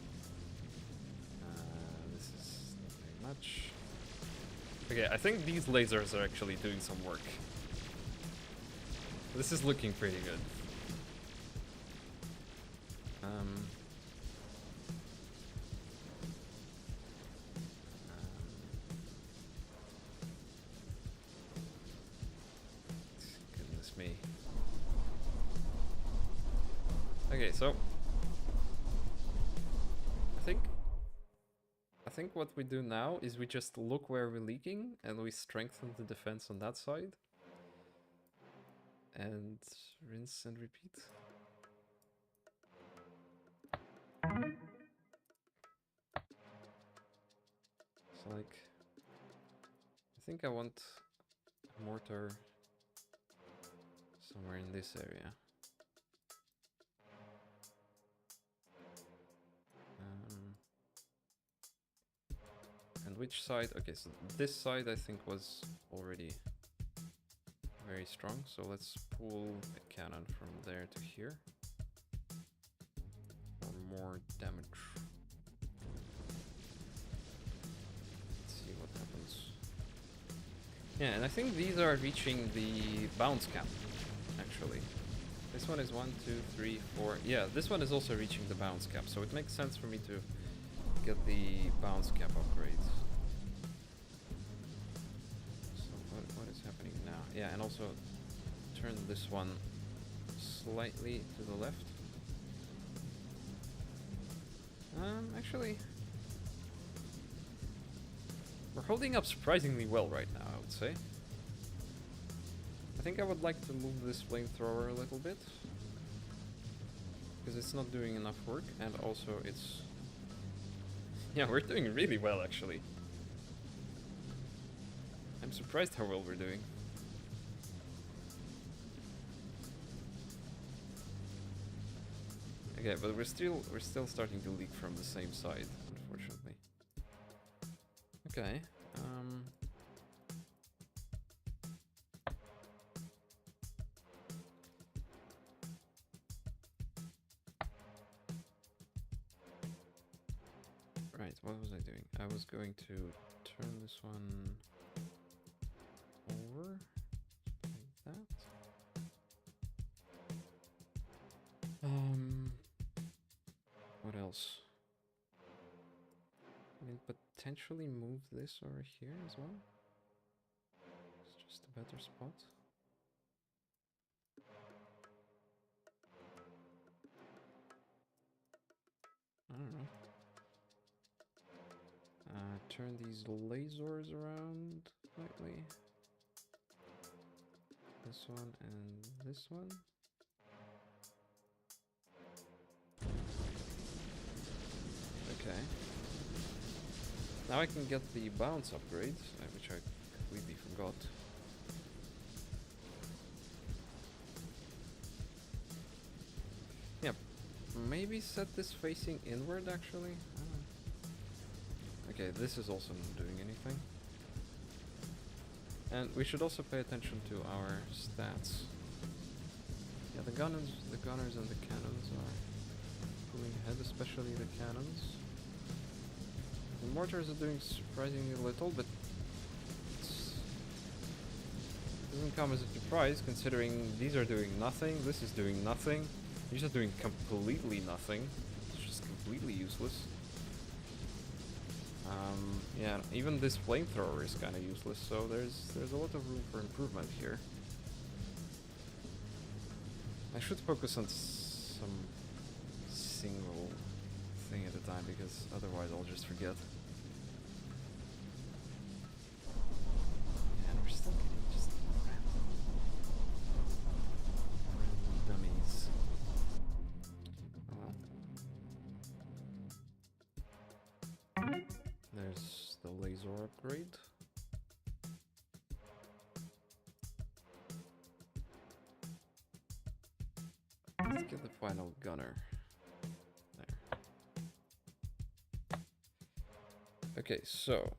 This is not very much. Okay, I think these lasers are actually doing some work. This is looking pretty good. Goodness me. Okay, so I think what we do now is we just look where we're leaking and we strengthen the defense on that side. And rinse and repeat. So like, I think I want a mortar somewhere in this area. And which side? Okay, so this side I think was already very strong, so let's pull a cannon from there to here for more damage. Let's see what happens. Yeah, and I think these are reaching the bounce cap, actually. This one is 1, 2, 3, 4. Yeah, this one is also reaching the bounce cap, so it makes sense for me to get the bounce cap upgrade. So what is happening now? Yeah, and also turn this one slightly to the left. Actually, we're holding up surprisingly well right now, I would say. I think I would like to move this flamethrower a little bit, because it's not doing enough work, and also it's... Yeah, we're doing really well, actually. I'm surprised how well we're doing. Okay, but we're still starting to leak from the same side, unfortunately. Okay. Right, what was I doing? I was going to turn this one over like that. What else? I mean, potentially move this over here as well. It's just a better spot. I don't know. Turn these lasers around slightly. This one and this one. Okay. Now I can get the bounce upgrades, which I completely forgot. Yeah, maybe set this facing inward actually. Okay, this is also not doing anything. And we should also pay attention to our stats. Yeah, the gunners and the cannons are pulling ahead, especially the cannons. The mortars are doing surprisingly little, but it doesn't come as a surprise considering these are doing nothing, this is doing nothing, these are doing completely nothing. It's just completely useless. Yeah, even this flamethrower is kind of useless, so there's a lot of room for improvement here. I should focus on some single thing at a time, because otherwise I'll just forget. And we're still getting just random dummies. Oh well. There's the laser upgrade. Let's get the final gunner. There. Okay, so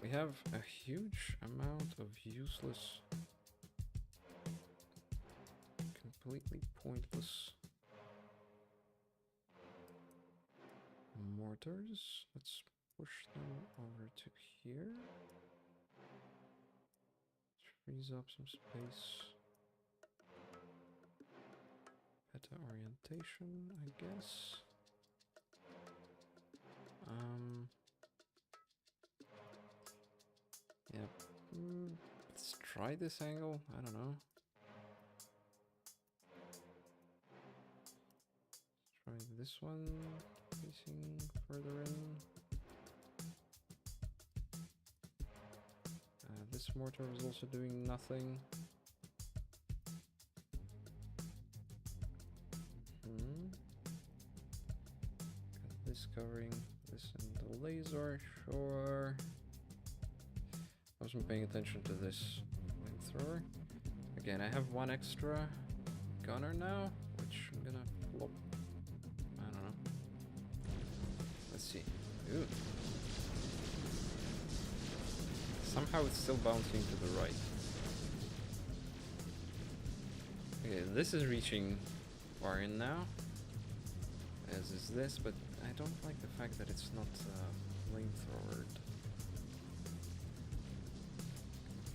we have a huge amount of useless completely pointless mortars. Let's push them over to here. Frees up some space. Better orientation, I guess. Yeah. Let's try this angle. I don't know. Try this one, facing further in. This mortar is also doing nothing. Got this covering this and the laser, sure. I wasn't paying attention to this flamethrower. Again, I have one extra gunner now, which I'm gonna flop. I don't know. Let's see. Ooh. Somehow it's still bouncing to the right. Okay, this is reaching far in now, as is this, but I don't like the fact that it's not flamethrowered.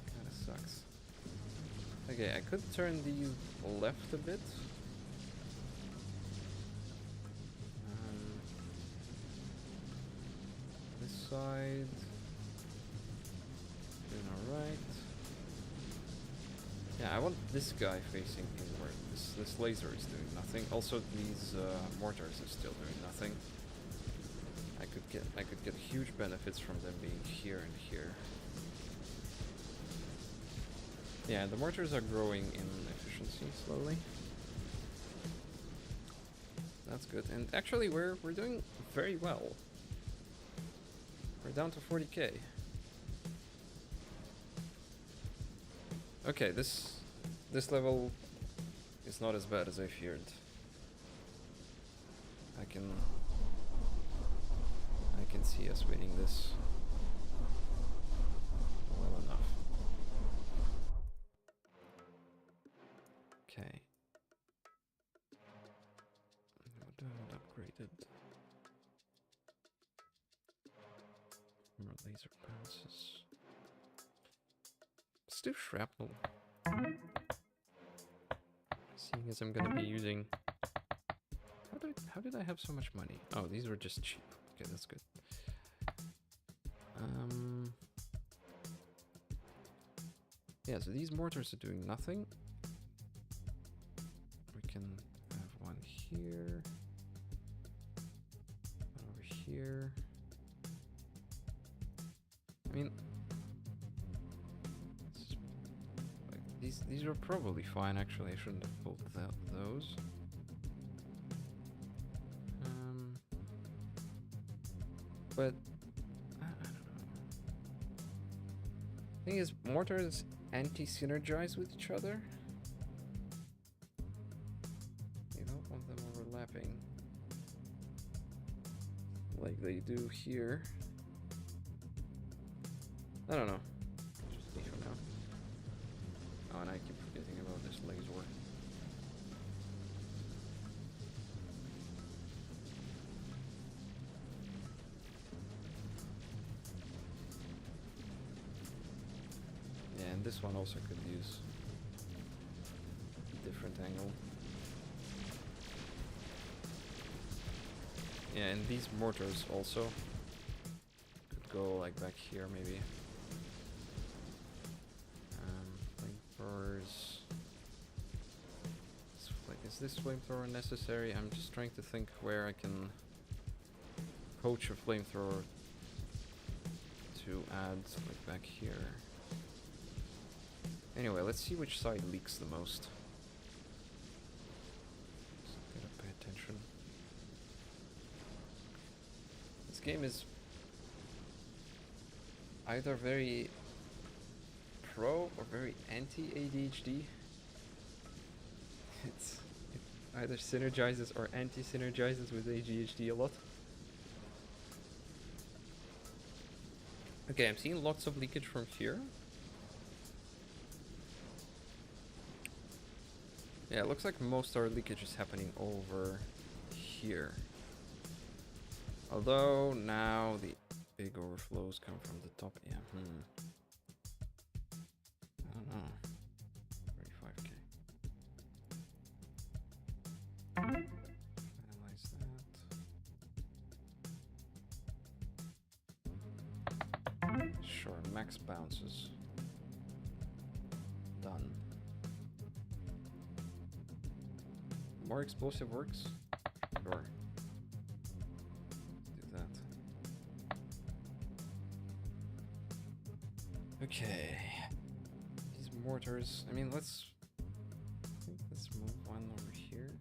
Kinda sucks. Okay, I could turn these left a bit. This side. Doing alright. Yeah, I want this guy facing inward. This laser is doing nothing. Also, these mortars are still doing nothing. I could get huge benefits from them being here and here. Yeah, the mortars are growing in efficiency slowly. That's good. And actually, we're doing very well. We're down to 40k. Okay, this level is not as bad as I feared. I can see us winning this well enough. Okay. Upgraded. More laser bounces. Let's do shrapnel. Seeing as I'm gonna be using... How did I have so much money? Oh, these were just cheap. Okay, that's good. Yeah, so these mortars are doing nothing. We can have one here. One over here. I mean... These are probably fine, actually. I shouldn't have pulled those. But I don't know. Thing is, mortars anti-synergize with each other. You don't want them overlapping like they do here. I don't know. Just leave it now. Oh, and I keep forgetting about this laser. Yeah, and this one also could use a different angle. Yeah, and these mortars also could go like back here maybe. Flamethrowers. Is this flamethrower necessary? I'm just trying to think where I can poach a flamethrower to add like back here. Anyway, let's see which side leaks the most. Just gotta pay attention. This game is either very pro or very anti-ADHD. It either synergizes or anti-synergizes with ADHD a lot. Okay, I'm seeing lots of leakage from here. Yeah, it looks like most our leakage is happening over here. Although now the big overflows come from the top. Yeah, I don't know. 35k. Analyze that. Sure, max bounces. Done. More explosive works? Sure. Do that. Okay. These mortars, I mean, let's move one over here.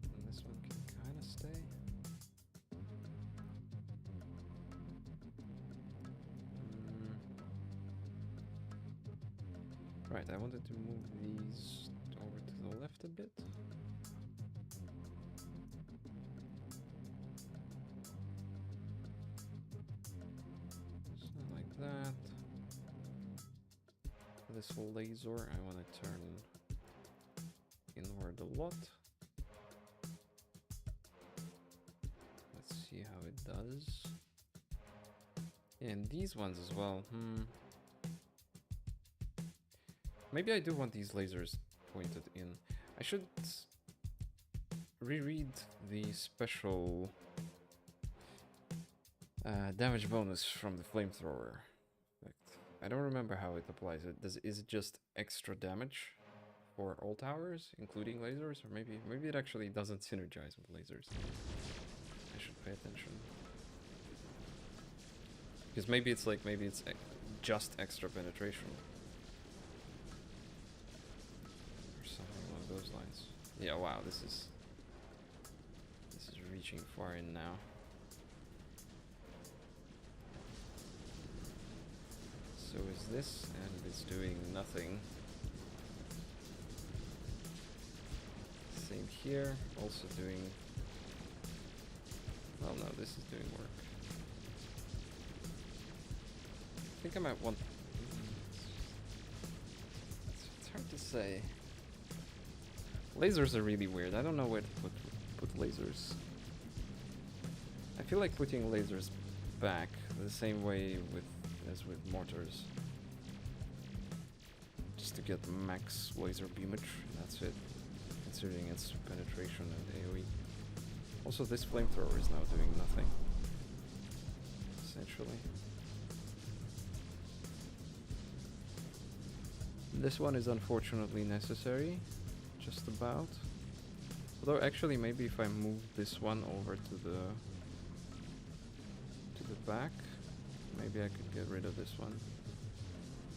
And this one can kind of stay. Right, I wanted to move these over to the left a bit. Something like that. This laser I want to turn inward a lot. Let's see how it does. Yeah, and these ones as well. Maybe I do want these lasers pointed in. I should reread the special damage bonus from the flamethrower effect. I don't remember how it applies. Is it just extra damage for all towers, including lasers, or maybe it actually doesn't synergize with lasers? I should pay attention. Because maybe it's just extra penetration. Or something along those lines. Yeah, wow, this is reaching far in now. So is this, and it's doing nothing. Same here, also doing... Well, no, this is doing work. I think I might want... It's hard to say. Lasers are really weird. I don't know where to put lasers. I feel like putting lasers back the same way as with mortars. Just to get max laser beamage, and that's it. Considering its penetration and AoE. Also, this flamethrower is now doing nothing. Essentially. This one is unfortunately necessary. Just about. Although actually maybe if I move this one over to the back, maybe I could get rid of this one.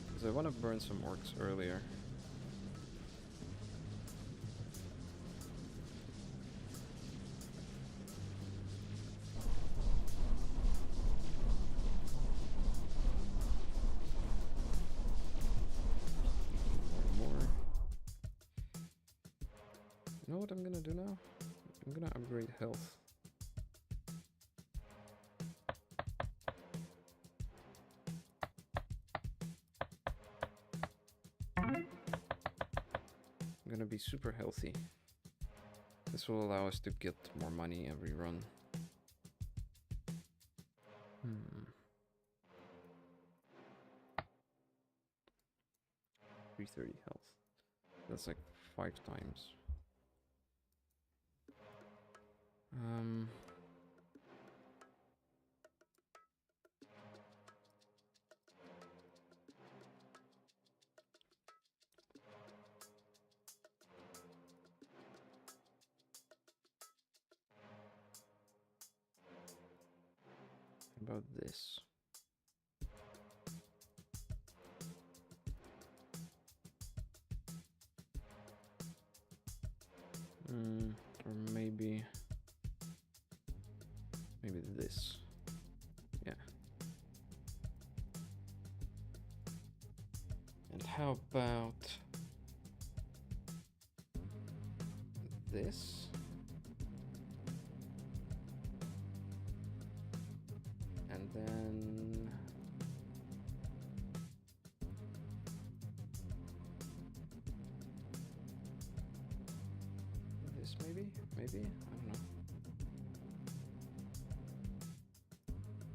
Because I want to burn some orcs earlier. You know what I'm gonna do now? I'm gonna upgrade health. I'm gonna be super healthy. This will allow us to get more money every run. 330 health. That's like 5 times. About this. Or maybe this. Yeah. And how about this? And then this maybe? Maybe? I don't know.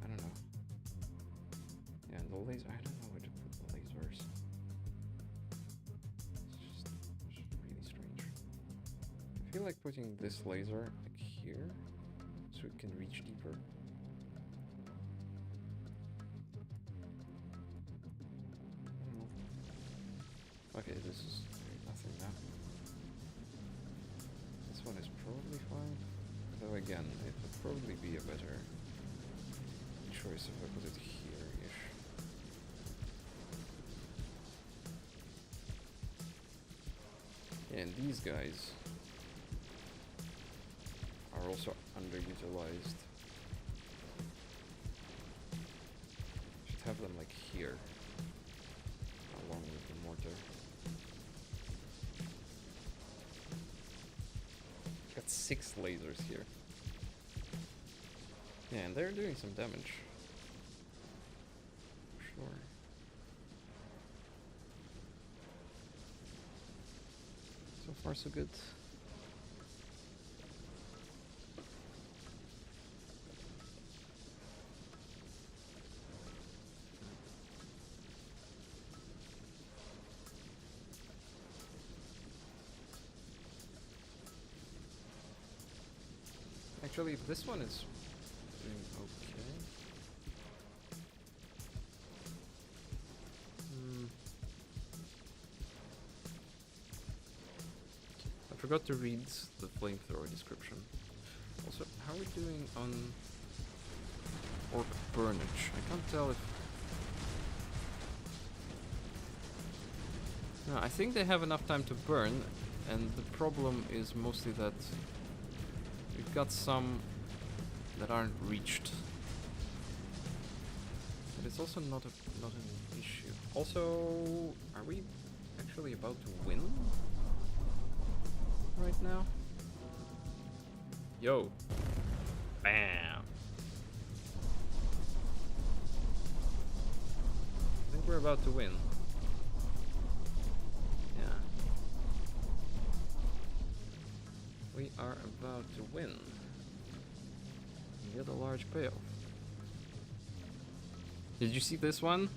I don't know. Yeah, and the laser, I don't know where to put the lasers. It's just really strange. I feel like putting this laser like here, so it can reach deeper. I don't know. Okay, this is nothing now. This one is probably fine. Though again, it would probably be a better choice if I put it here-ish. And these guys are also underutilized. Should have them like here, along with the mortar. Got 6 lasers here. Yeah, and they're doing some damage. Sure. So far, so good. Actually, this one is doing okay. I forgot to read the flamethrower description. Also, how are we doing on Orc Burnage? I can't tell if... No, I think they have enough time to burn, and the problem is mostly that we've got some that aren't reached. But it's also not an issue. Also, are we actually about to win right now? Yo. Bam. I think we're about to win. Yeah. We are about to win. Get a large payoff. Did you see this one?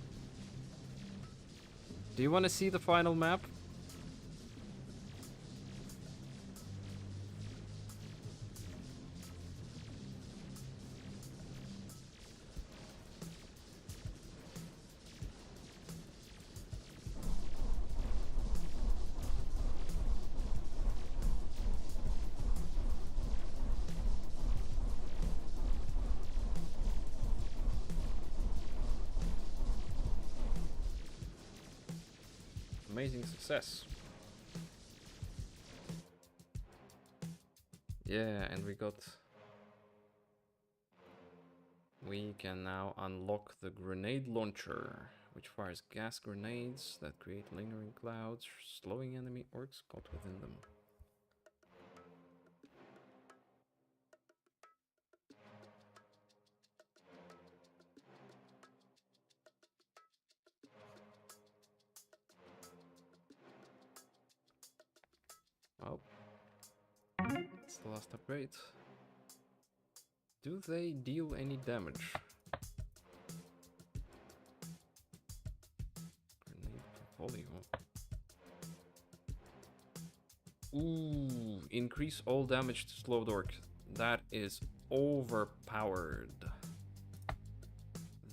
Do you want to see the final map? Amazing success. Yeah, and we can now unlock the grenade launcher, which fires gas grenades that create lingering clouds, slowing enemy orcs caught within them. Oh, it's the last upgrade. Do they deal any damage? Grenade portfolio. Ooh, increase all damage to slowed orc. That is overpowered.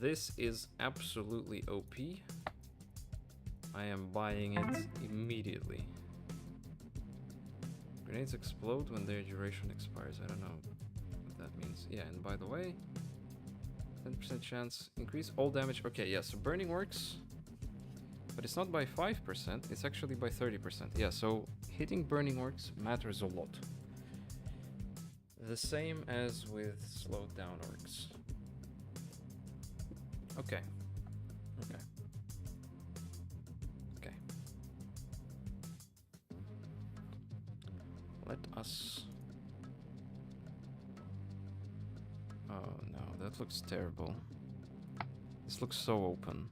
This is absolutely OP. I am buying it immediately. Grenades explode when their duration expires. I don't know what that means. Yeah, and by the way, 10% chance, increase all damage. Okay, yeah, so burning works, but it's not by 5%, it's actually by 30%. Yeah, so hitting burning orcs matters a lot. The same as with slowed down orcs. Okay. Okay. Okay. Let us... Oh no, that looks terrible. This looks so open.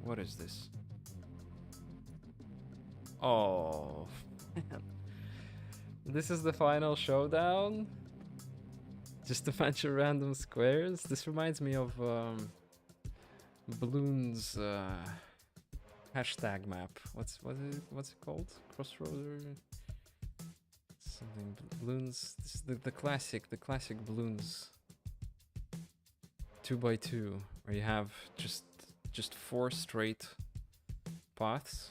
What is this? Oh, man. This is the final showdown. Just a bunch of random squares. This reminds me of Balloon's hashtag map. What's it called? Crossroads or something? Balloons. This is the classic Balloons 2x2, where you have just 4 straight paths,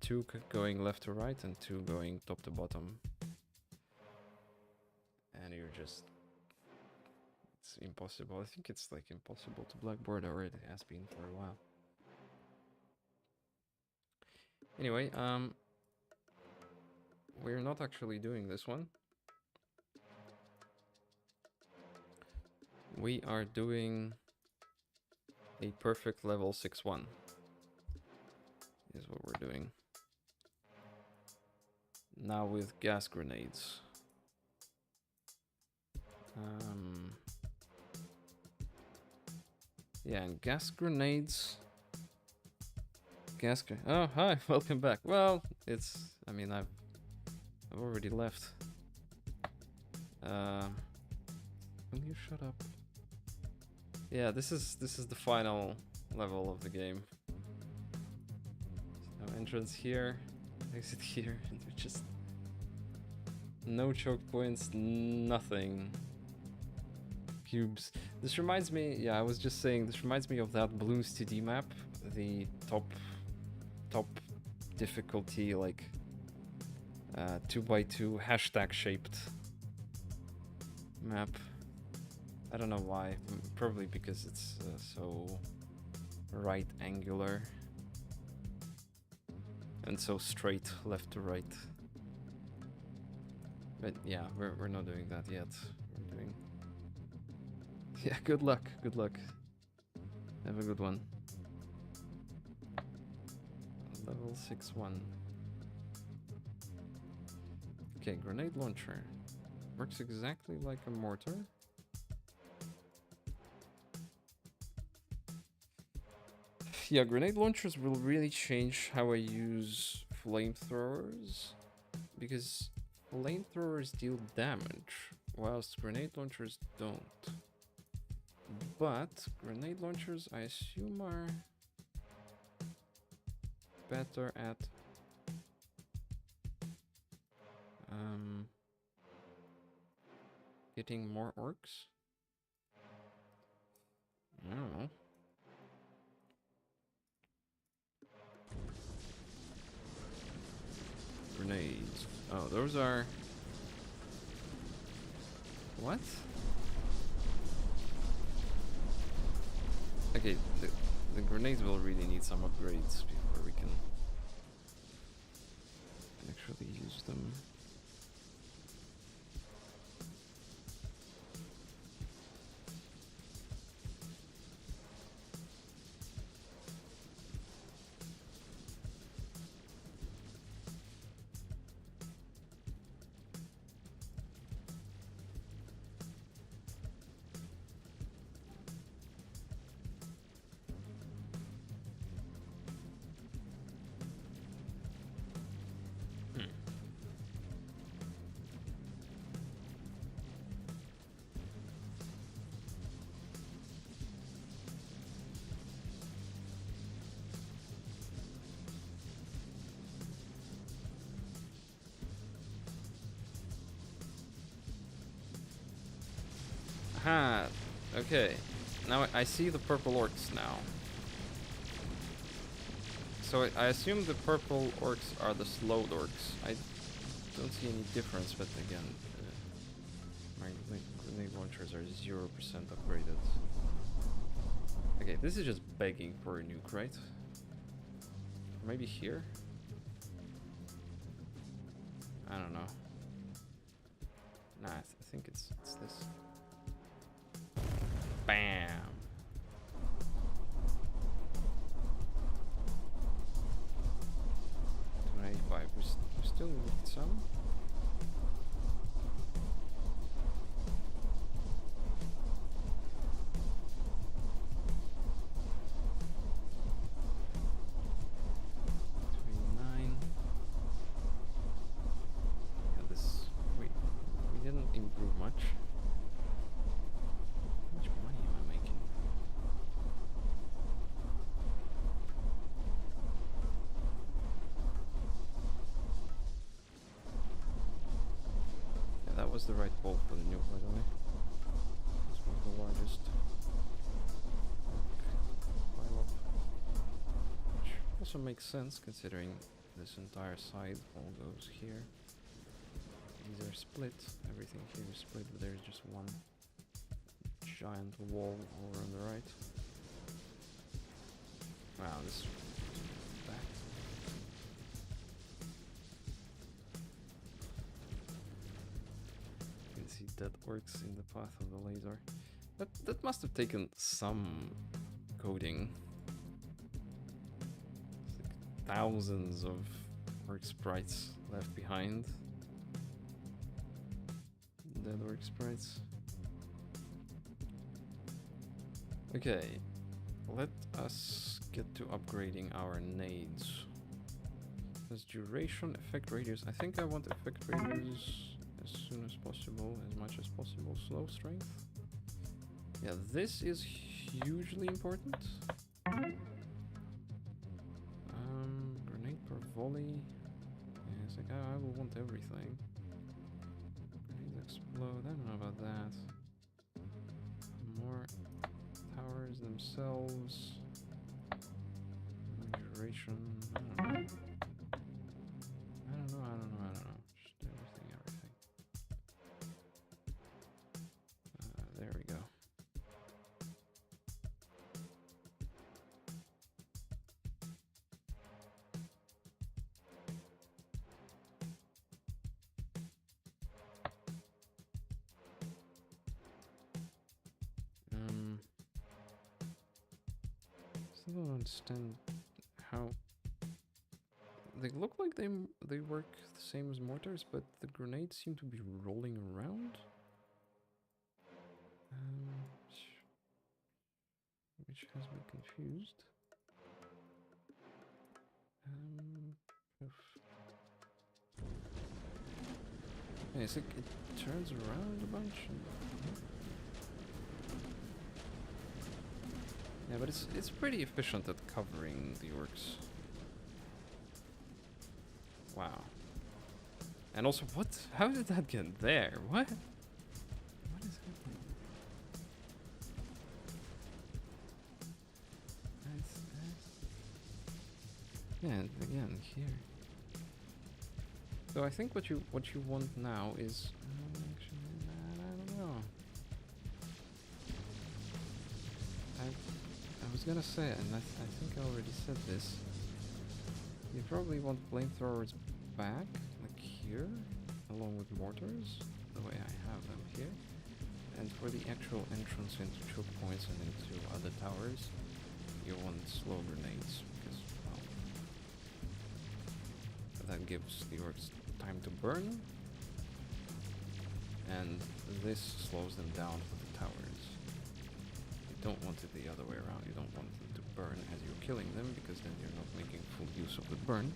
2 going left to right and 2 going top to bottom, and you're just, it's impossible. I think it's like impossible to blackboard, or it has been for a while. Anyway, we're not actually doing this one. We are doing a perfect level 6-1 is what we're doing. Now with gas grenades. Yeah, and gas grenades. Oh, hi, welcome back. Well, it's, I mean, I've already left. Will you shut up? Yeah, this is the final level of the game. So entrance here, exit here, and just no choke points, nothing. Cubes. This reminds me, yeah, I was just saying, this reminds me of that Balloons 2D map, the top difficulty, like 2x2 hashtag shaped map. I don't know why, probably because it's so right angular and so straight left to right. But yeah, we're not doing that yet. We're doing, yeah, good luck, good luck. Have a good one. Level 6-1. Okay, grenade launcher. Works exactly like a mortar. Yeah, grenade launchers will really change how I use flamethrowers, because flamethrowers deal damage, whilst grenade launchers don't. But grenade launchers, I assume, are better at hitting more orcs. I don't know. Grenades. Oh, those are... What? Okay, the grenades will really need some upgrades before we can actually use them. Aha, okay. Now I see the purple orcs now. So I assume the purple orcs are the slowed orcs. I don't see any difference, but again, my grenade launchers are 0% upgraded. Okay, this is just begging for a nuke, right? Or maybe here? I don't know. Nah, I think it's this. Bam! 285. We still need some. the right wall for the nuke, by the way. It's one of the largest. Pile up. Which also makes sense considering this entire side all goes here. These are split. Everything here is split, but there's just one giant wall over on the right. Wow, this back. You can see dead orcs in the path of the laser. That must have taken some coding. It's like thousands of orc sprites left behind. Dead orc sprites. Okay, let us get to upgrading our nades. There's duration, effect radius. I think I want effect radius as soon as possible, as much as possible. Slow strength. Yeah, this is hugely important. Grenade per volley. Yeah, it's like I will want everything. Grenades explode. I don't know about that. More towers themselves. Duration. I don't know. Just everything. There we go. Still don't understand how they look like they work the same as mortars, but the grenades seem to be rolling around. Which has me confused. Yeah, it's like it turns around a bunch. Yeah, but it's pretty efficient at covering the orcs. Wow. And also, what? How did that get there? What? What is happening? Yeah, again here. So I think what you want now is actually, I don't know. I was gonna say, and I think I already said this. You probably want flamethrowers back, like here, along with mortars, the way I have them here. And for the actual entrance into choke points and into other towers, you want slow grenades, because, well, that gives the orcs time to burn, and this slows them down for the towers. You don't want it the other way around. You don't want them to burn as you're killing them, because then you're not making full use of the burn.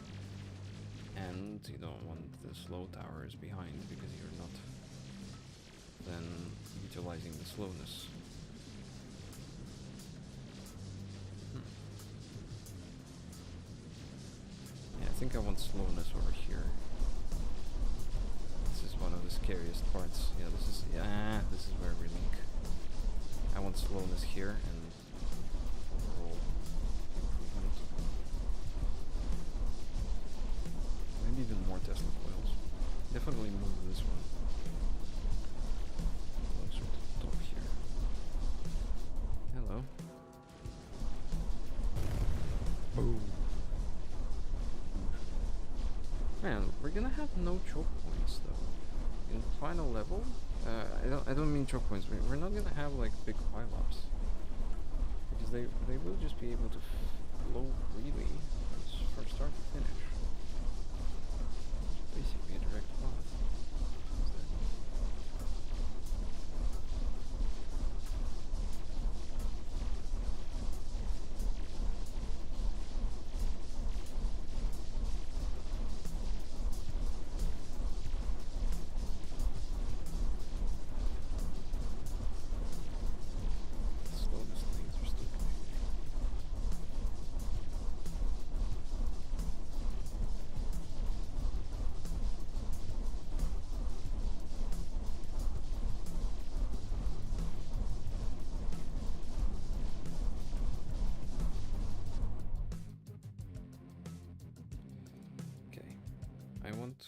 And you don't want the slow towers behind, because you're not then utilizing the slowness. Yeah, I think I want slowness over here. This is one of the scariest parts. Yeah, this is where we link. I want slowness here and roll improvement. Maybe even more Tesla coils. Definitely move this one closer to the top here. Hello. Boom. Man, we're gonna have no choke points though. In the final level, I don't mean choke points. We're not gonna have like big pile-ups, because they will just be able to flow freely from start to finish. It's basically a direct path.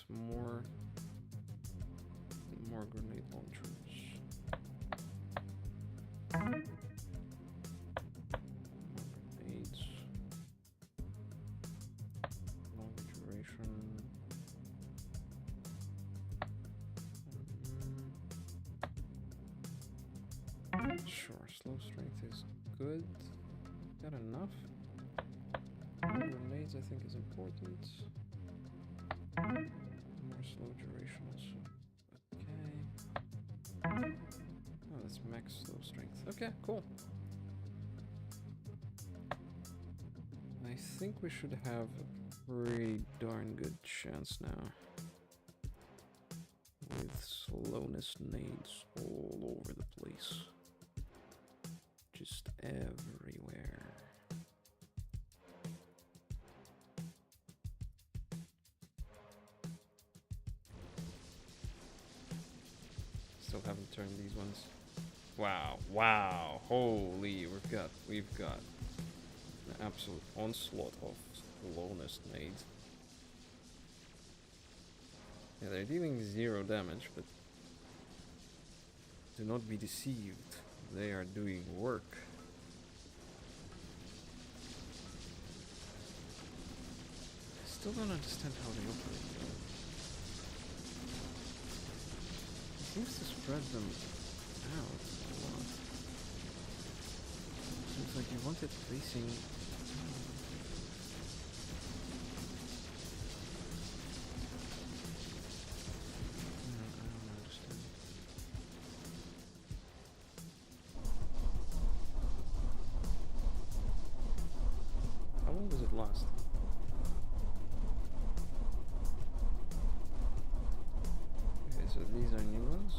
more grenade launchers. More grenades. Longer duration. Sure, slow strength is good. Got enough. Grenades I think is important. More slow duration also. Okay. Oh, that's max slow strength. Okay, cool. I think we should have a pretty darn good chance now. With slowness nades all over the place. Just everywhere. Still haven't turned these ones. Wow, wow, holy, we've got an absolute onslaught of slowness nades. Yeah, they're dealing 0 damage, but do not be deceived. They are doing work. I still don't understand how they operate though. It seems to spread them out a lot. Seems like you want it facing... Last. Okay, so these are new ones.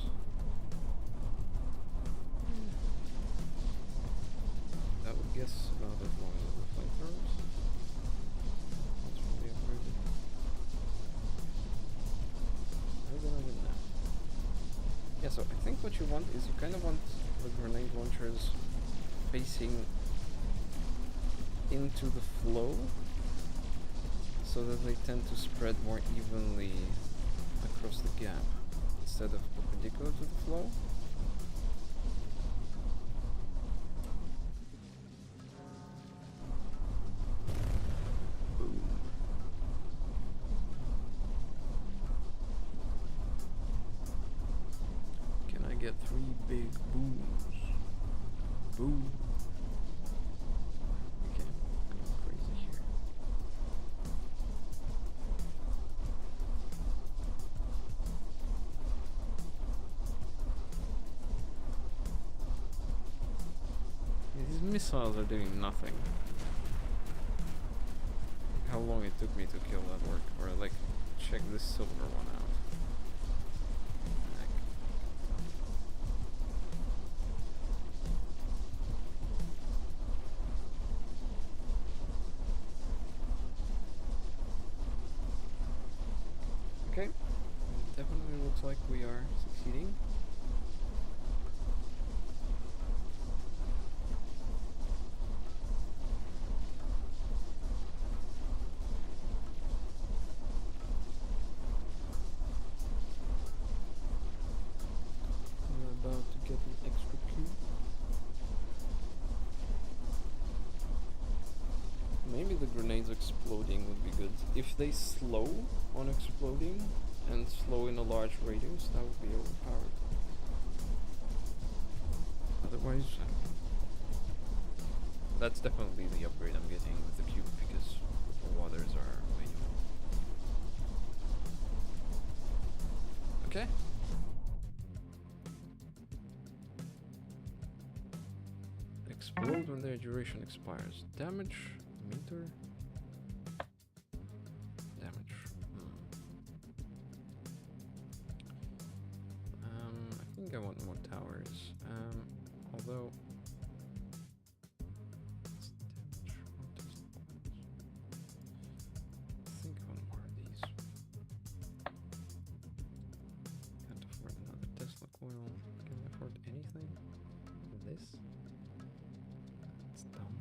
That would guess about as long as the flamethrowers. That's really upgraded. How do I do now? Yeah, so I think what you want is you kind of want the grenade launchers facing into the flow so that they tend to spread more evenly across the gap instead of perpendicular to the flow. Boom. Can I get 3 big booms? Boom. Missiles are doing nothing. How long it took me to kill that orc, or like check this silver one out. Okay, definitely looks like we are succeeding. Maybe the grenades exploding would be good. If they slow on exploding and slow in a large radius, that would be overpowered. Otherwise, that's definitely the upgrade I'm getting with the cube because the waters are manual. Okay. Explode when their duration expires. Damage meter. Damage. I think I want more towers. Although I think I want more of these. Can't afford another Tesla coil. Can I afford anything? This? That's dumb.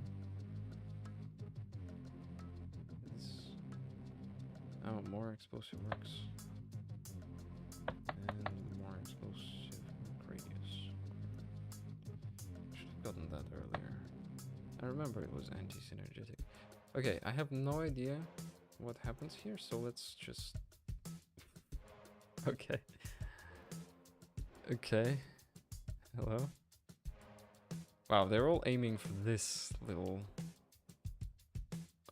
This. Oh, more explosive works. remember it was anti-synergetic. Okay, I have no idea what happens here, so let's just... Okay. Okay. Hello? Wow, they're all aiming for this little...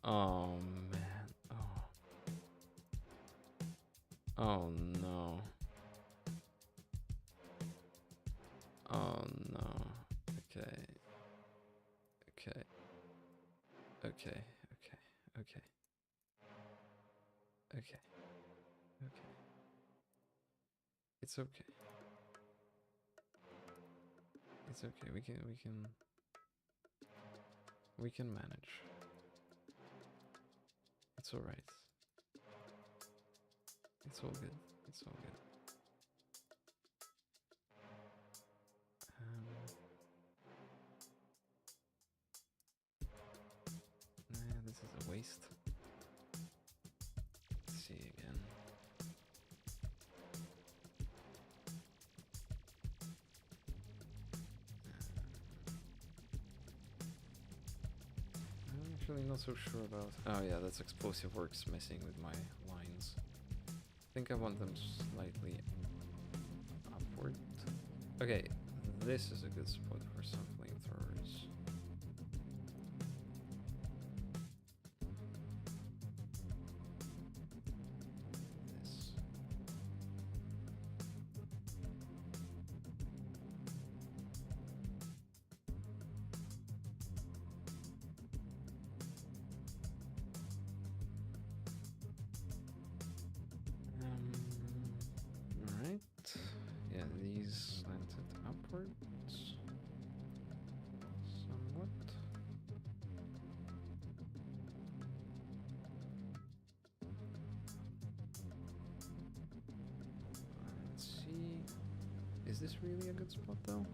Oh, man. Oh. Oh, no. Oh, no. Okay. Okay. Okay. Okay. Okay. Okay. Okay. It's okay. It's okay. We can manage. It's all right. It's all good. It's all good. Nah, this is a waste. Let's see again. I'm actually not so sure about... Oh yeah, that's explosive works messing with my lines. I think I want them slightly upward. Okay, this is a good spot for some flamethrowers. This. Alright. Yeah, these slanted upwards. Somewhat. Let's see. Is this really a good spot though?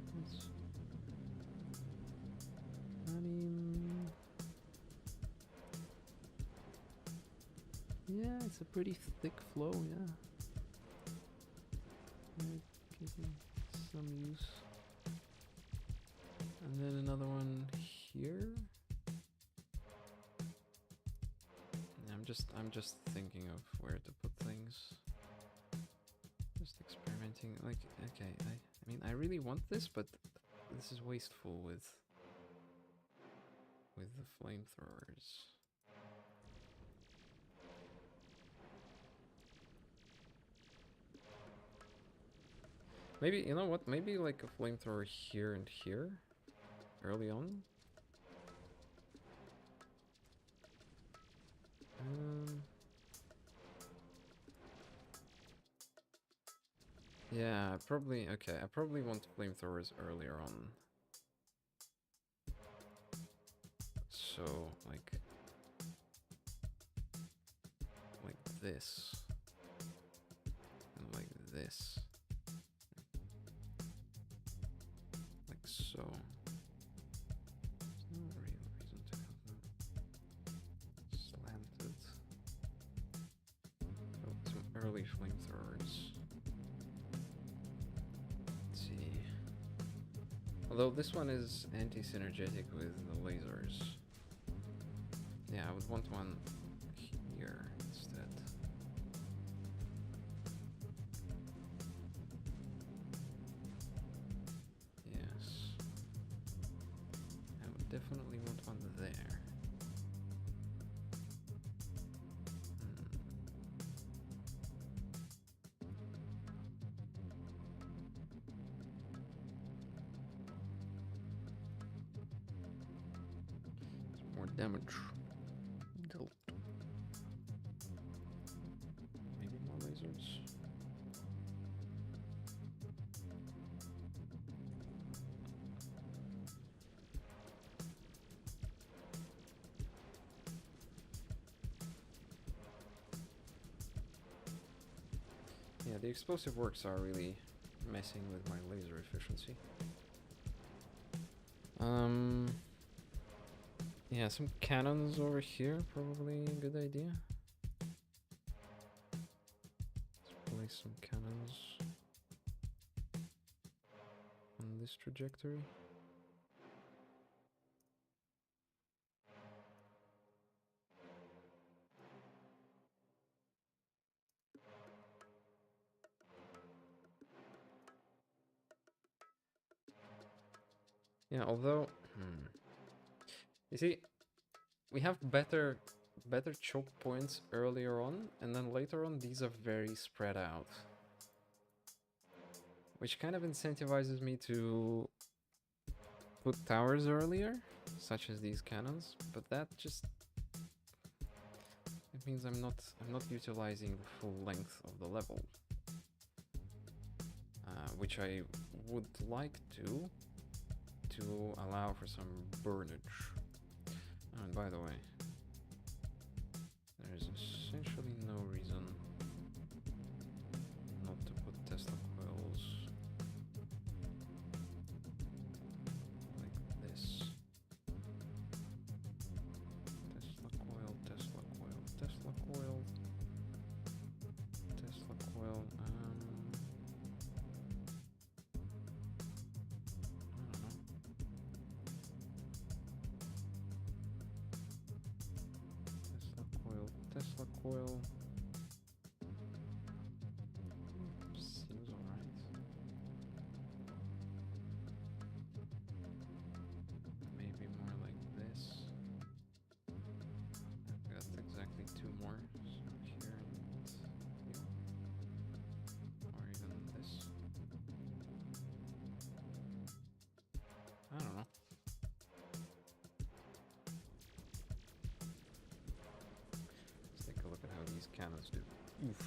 I mean... Yeah, it's a pretty thick flow, yeah. Giving some use. And then another one here. I'm just thinking of where to put things. Just experimenting. Like, okay, I mean, I really want this, but this is wasteful with the flamethrowers. Maybe, you know what? Maybe like a flamethrower here and here, early on. Yeah, probably, okay, I probably want flamethrowers earlier on. So, like this. And like this. Like so. There's no real reason to have them slanted. Oh, some early flamethrowers. Let's see. Although this one is anti-synergetic with the lasers. Yeah, I would want one here instead. Yes. I would definitely want one there. More damage dealt. Maybe more lasers. Yeah, the explosive works are really messing with my laser efficiency. Yeah, some cannons over here, probably a good idea. Let's place some cannons on this trajectory. Yeah, although... You see, we have better choke points earlier on, and then later on these are very spread out. Which kind of incentivizes me to put towers earlier, such as these cannons, but that just... It means I'm not utilizing the full length of the level. Which I would like to allow for some burnage. Oh, and by the way, there is essentially no reason not to put Tesla coils like this. Tesla coil, Tesla coil, Tesla coil, Tesla coil. Tesla coil. Seems alright. Maybe more like this. That's exactly two more. So here and here. Or even this. I don't know. Let's take a look at how these cannons do. Oof.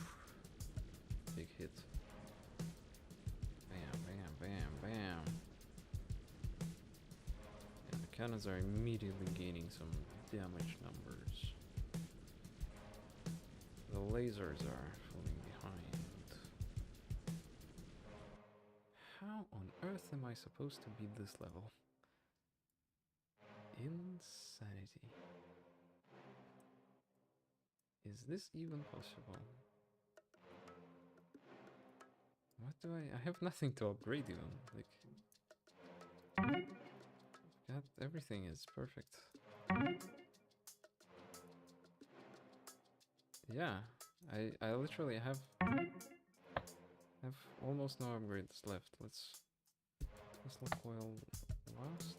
Big hit. Bam, bam, bam, bam. And the cannons are immediately gaining some damage numbers. The lasers are falling behind. How on earth am I supposed to beat this level? Insanity. Is this even possible? What do I have nothing to upgrade even. Like, everything is perfect. Yeah, I literally have almost no upgrades left. Let's look coil last.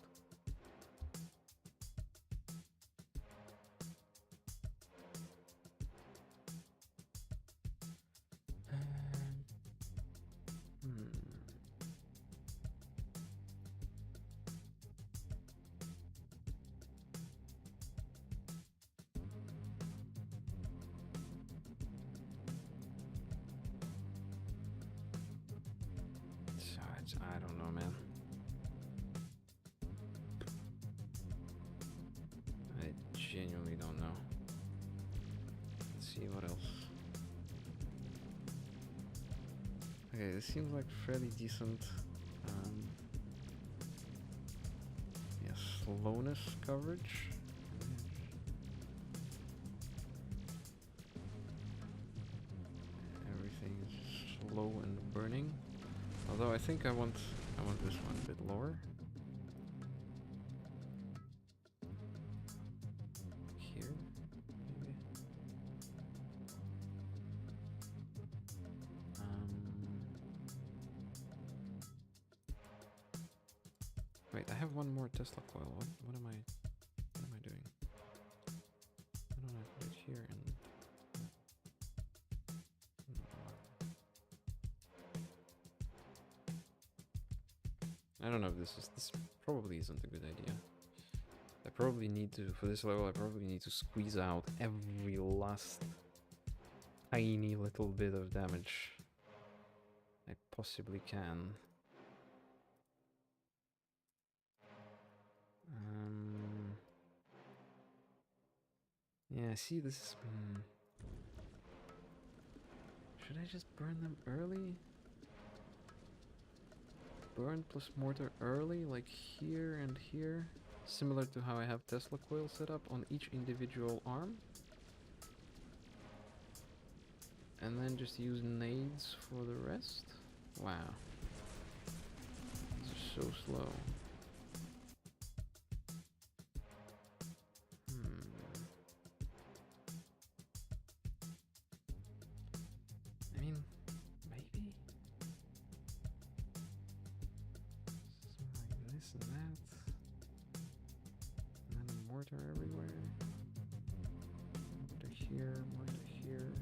I don't know, man. I genuinely don't know. Let's see what else. Okay, this seems like fairly decent. Yeah, slowness coverage. Everything is slow and burning. Although I think I want this one a bit lower. Here, maybe. Wait, I have one more Tesla coil. What am I doing? Why don't I put it here and... I don't know if this probably isn't a good idea. I probably need to, for this level, I probably need to squeeze out every last tiny little bit of damage I possibly can. Yeah, see, this is... Should I just burn them early? Burn plus mortar early, like here and here? Similar to how I have Tesla coil set up on each individual arm? And then just use nades for the rest? Wow. This is so slow. I mean, maybe? Something like this and that. mortar everywhere. Mortar here, mortar here.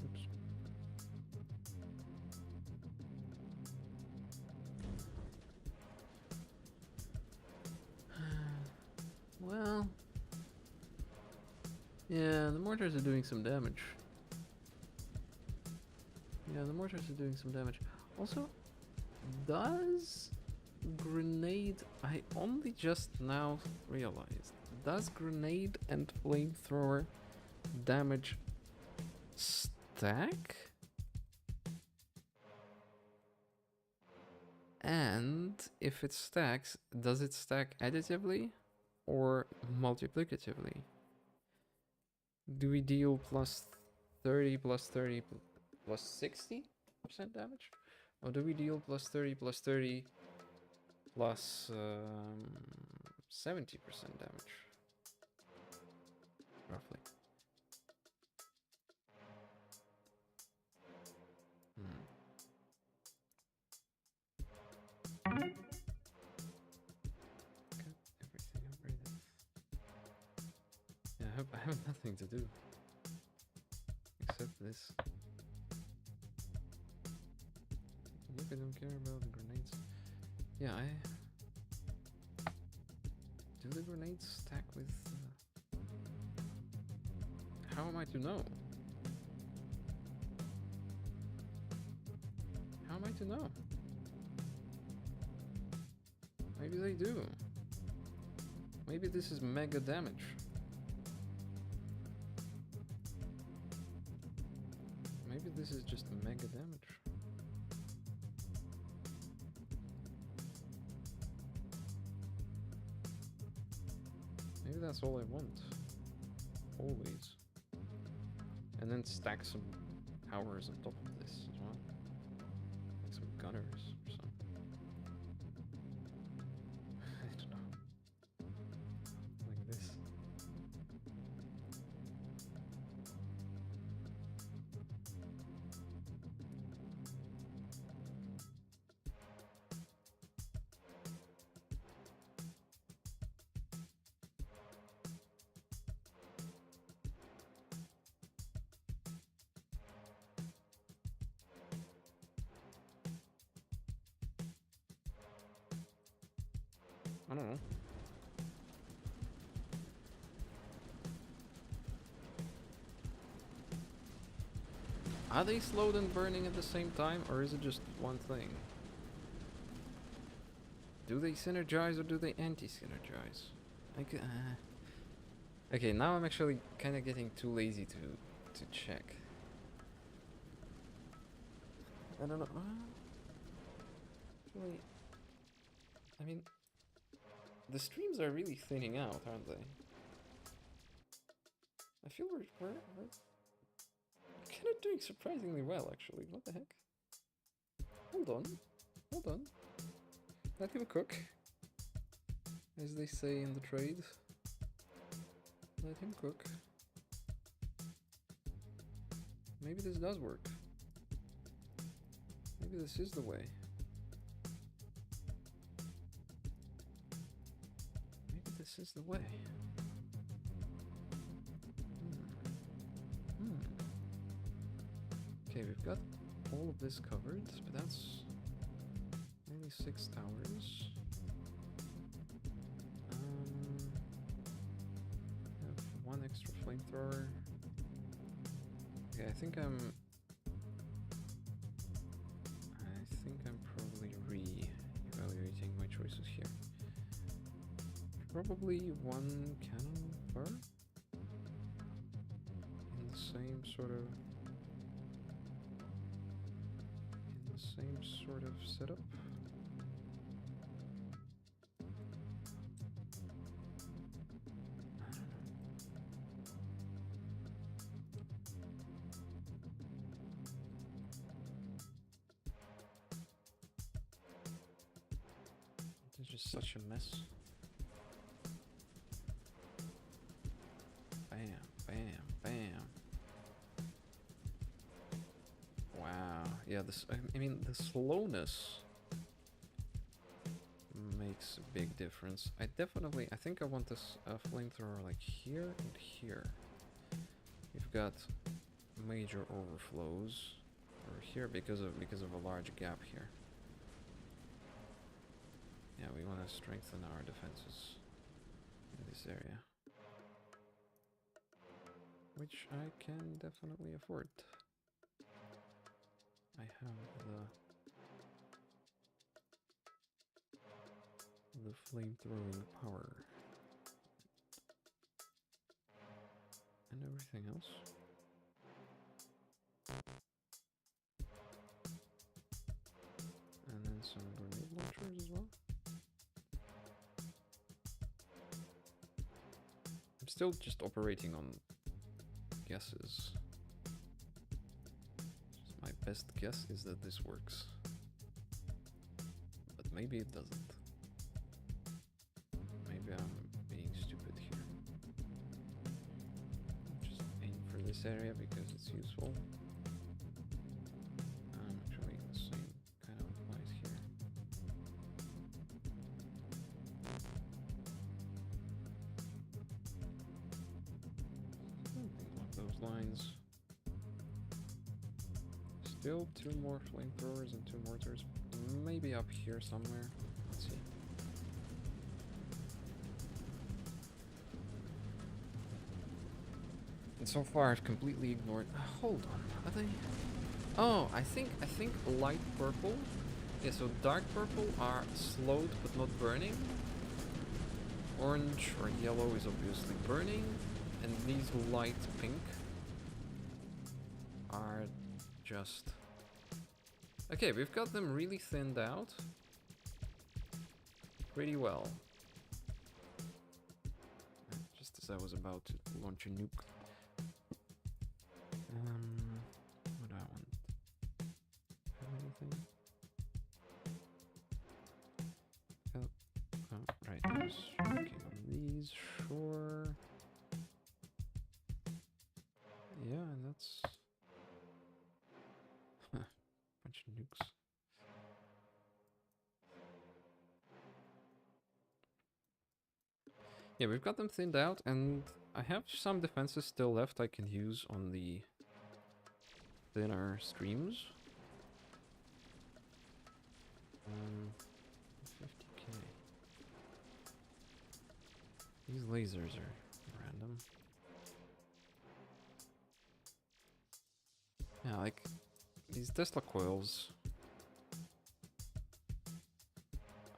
Oops. Well, yeah, the mortars are doing some damage. Yeah, the mortars are doing some damage. Also, does grenade... I only just now realized. Does grenade and flamethrower damage stack? And if it stacks, does it stack additively or multiplicatively? Do we deal plus 30 plus 30 plus 60% damage? Or do we deal plus 30 plus 30 plus 70% damage? Roughly. Okay, everything upgraded. Yeah, I have nothing to do except this. Look, I don't care about the grenades. Yeah, do the grenades stack with... How am I to know? How am I to know? Maybe they do. Maybe this is mega damage. Maybe this is just mega damage. Maybe that's all I want. Always. And then stack some powers on top of this as well. Like some gunners or something. I don't know. Like this. I don't know. Are they slowed and burning at the same time, or is it just one thing? Do they synergize or do they anti-synergize? Okay, now I'm actually kind of getting too lazy to check. I don't know. Actually, I mean, the streams are really thinning out, aren't they? I feel we're kind of doing surprisingly well, actually. What the heck? Hold on. Hold on. Let him cook. As they say in the trade. Let him cook. Maybe this does work. Maybe this is the way. Maybe this is the way. Okay, we've got all of this covered, but that's only 6 towers. I have 1 extra flamethrower. Okay, I think I'm probably re-evaluating my choices here. Probably 1 cannon per. sort of in the same sort of setup. It's just such a mess. Bam, bam, bam. Wow. Yeah, this. I mean, the slowness makes a big difference. I think I want this flamethrower like here and here. You've got major overflows, or here because of a large gap here. Yeah, we want to strengthen our defenses in this area, which I can definitely afford. I have the flamethrowing power and everything else. And then some grenade launchers as well. I'm still just operating on guesses. My best guess is that this works. But maybe it doesn't. Maybe I'm being stupid here. Just aim for this area because it's useful. Actually, the same kind of applies here. Something along those lines. Still 2 more flamethrowers and 2 mortars. Maybe up here somewhere. Let's see. And so far I've completely ignored. Hold on. Are they? Oh, I think light purple. Yeah, so dark purple are slowed but not burning. Orange or yellow is obviously burning, and these light pink are just... Okay, we've got them really thinned out pretty well. Just as I was about to launch a nuke. What do I want? Have anything? Oh, right, I was working on these, sure. Yeah, and that's... bunch of nukes. Yeah, we've got them thinned out, and I have some defenses still left I can use on the thinner streams. 50k. These lasers are random. Yeah, like these Tesla coils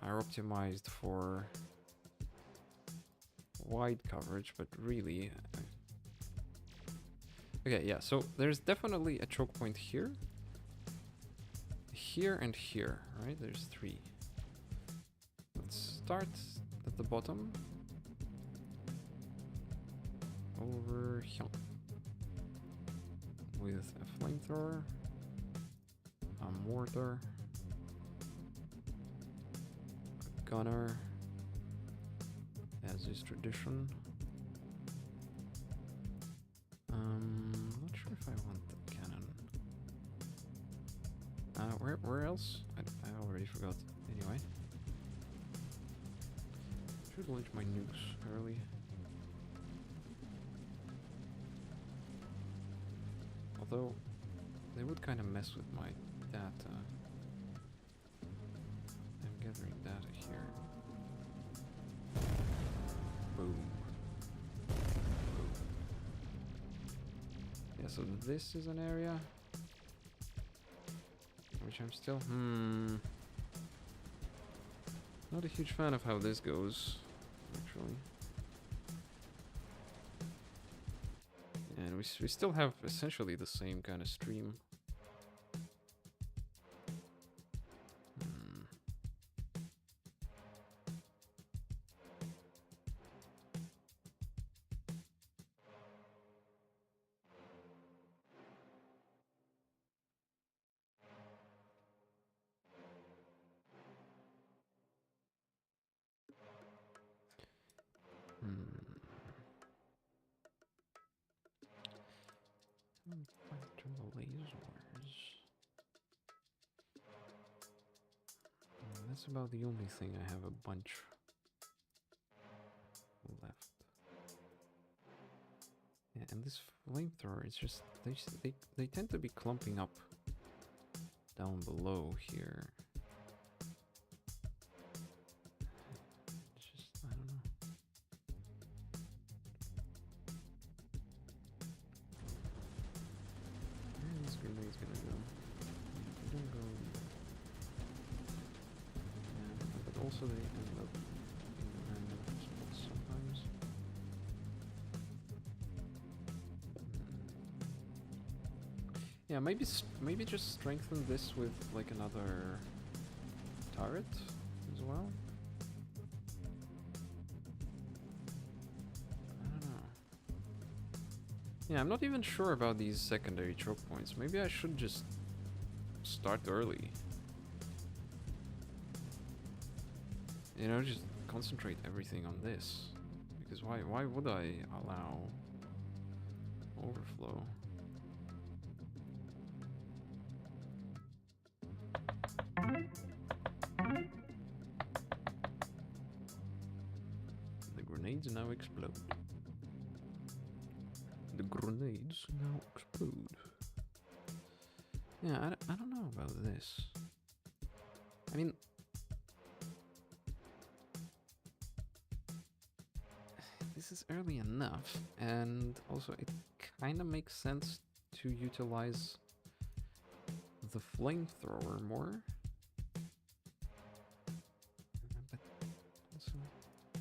are optimized for wide coverage, but really... Okay, yeah, so there's definitely a choke point here. Here and here, right? There's 3. Let's start at the bottom. Over here. With a flamethrower. A mortar. A gunner. As is tradition. Not sure if I want the cannon. Where else? I already forgot. Anyway. Should launch my nukes early. Although, they would kind of mess with my data. I'm gathering data here. Boom. Boom. Yeah, so this is an area which I'm still... Not a huge fan of how this goes, actually. And we we still have essentially the same kind of stream. Hmm. Back to the lasers. That's about the only thing I have a bunch left. Yeah, and this flamethrower, it's just they tend to be clumping up down below here. It's just I don't know. Where is this grenade's gonna go? They don't go. Yeah, but also they end up in random spots sometimes. Yeah, maybe just strengthen this with like another turret as well. I don't know. Yeah, I'm not even sure about these secondary choke points. Maybe I should just start early. You know, just concentrate everything on this. Because why would I allow overflow? The grenades now explode. The grenades now explode. Yeah, I don't know about this. I mean, this is early enough, and also it kind of makes sense to utilize the flamethrower more. But also, I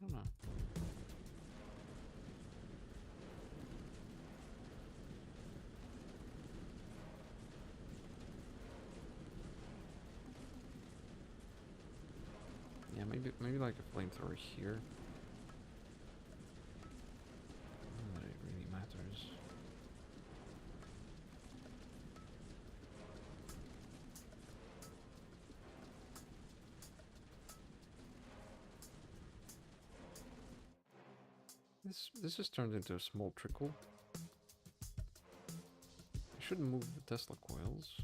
don't know. Yeah, maybe like a flamethrower here. Not that it really matters. This has turned into a small trickle. I should move the Tesla coils.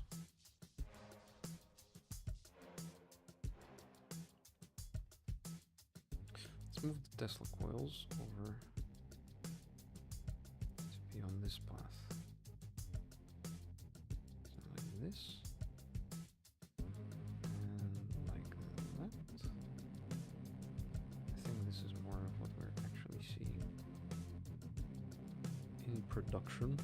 Let's move the Tesla coils over to be on this path. So like this. And like that. I think this is more of what we're actually seeing in production.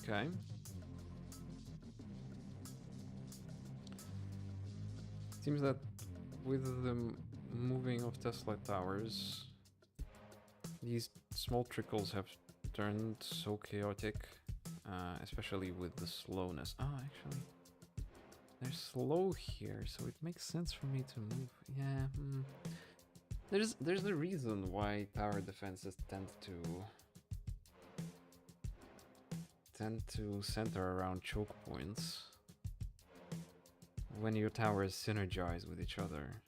Okay. Seems that with the moving of Tesla towers, these small trickles have turned so chaotic, especially with the slowness. Oh, actually, they're slow here, so it makes sense for me to move. Yeah, there's a reason why tower defenses tend to center around choke points when your towers synergize with each other.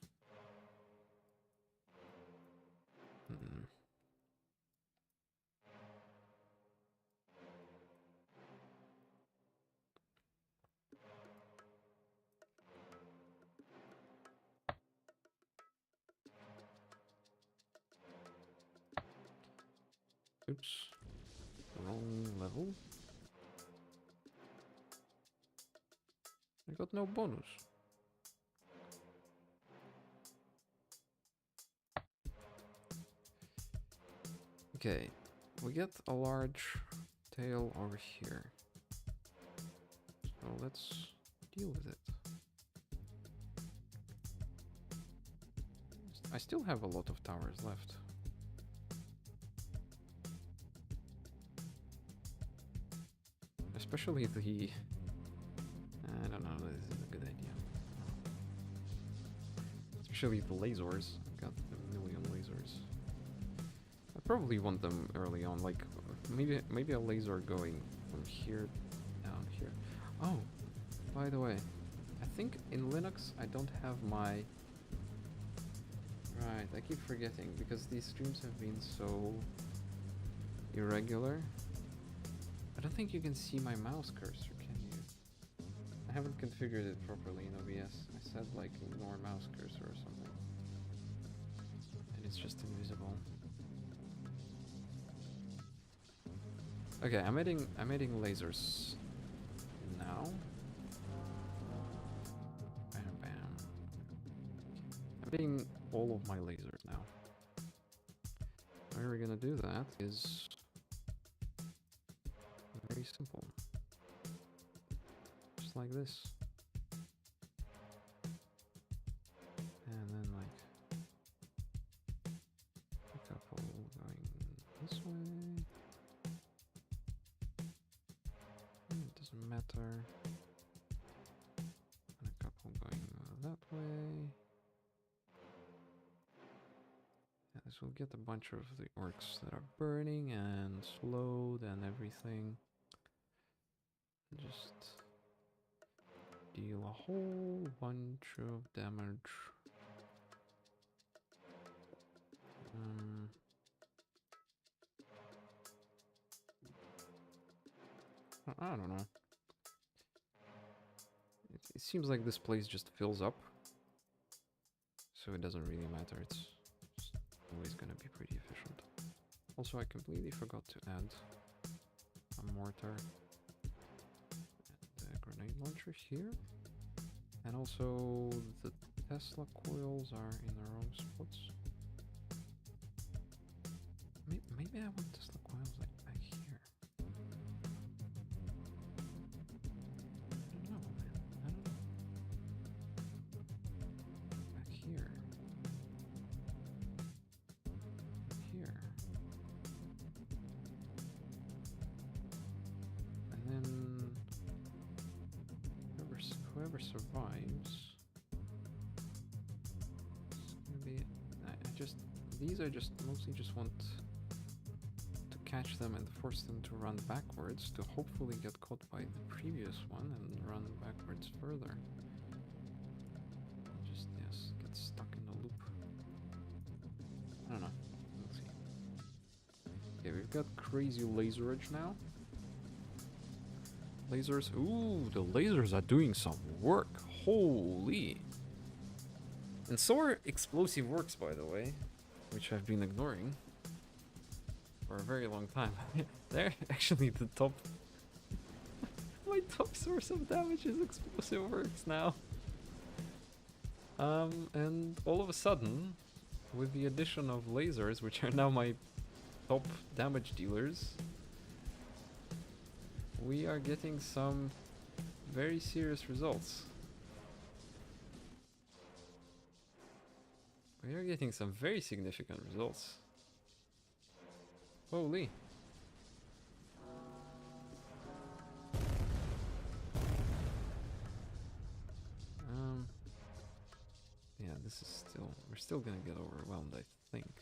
Oops. Wrong level. I got no bonus. Okay, we get a large tail over here. So let's deal with it. I still have a lot of towers left. Especially the... I don't know, this is a good idea. Especially the lasers. I've got a million lasers. I probably want them early on, like maybe a laser going from here down here. Oh, by the way, I think in Linux I don't have my... Right, I keep forgetting because these streams have been so irregular. I don't think you can see my mouse cursor, can you? I haven't configured it properly in OBS. I said like ignore mouse cursor or something. And it's just invisible. Okay, I'm adding lasers now. Bam bam. I'm adding all of my lasers now. How we're gonna do that is very simple. Just like this. And then like a couple going this way. It doesn't matter. And a couple going that way. Yeah, this will get a bunch of the orcs that are burning and slowed and everything. Just deal a whole bunch of damage. I don't know. It seems like this place just fills up. So it doesn't really matter. It's just always gonna be pretty efficient. Also, I completely forgot to add a mortar. Grenade launcher here, and also the Tesla coils are in the wrong spots. Maybe I want Tesla coils like back here. I don't know, man. I don't know. Back here. Back here. And then whoever survives, it's gonna be... These I just mostly just want to catch them and force them to run backwards to hopefully get caught by the previous one and run backwards further. Just, yes, get stuck in the loop. I don't know. We'll see. Okay, we've got crazy laserage now. Lasers. Ooh, the lasers are doing some work. Holy. And so are explosive works, by the way, which I've been ignoring for a very long time. They're actually the top... My top source of damage is explosive works now. And all of a sudden, with the addition of lasers, which are now my top damage dealers, we are getting some very serious results. We are getting some very significant results. Holy. Yeah, this is still... We're still gonna get overwhelmed, I think.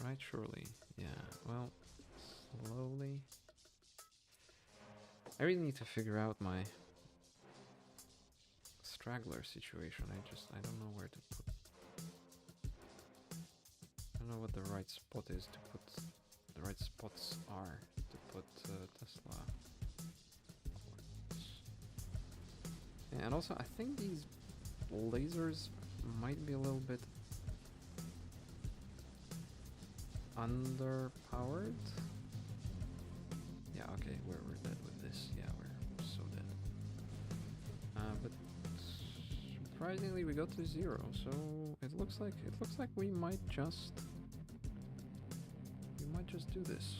Right, surely. Yeah, well, slowly. I really need to figure out my straggler situation. I don't know where to put... I don't know what the right spot is to put... The right spots are to put Tesla. Yeah, and also I think these lasers might be a little bit underpowered. Yeah, okay, we're dead with this. Yeah, we're so dead. But surprisingly, we got to 0, so it looks like we might just do this.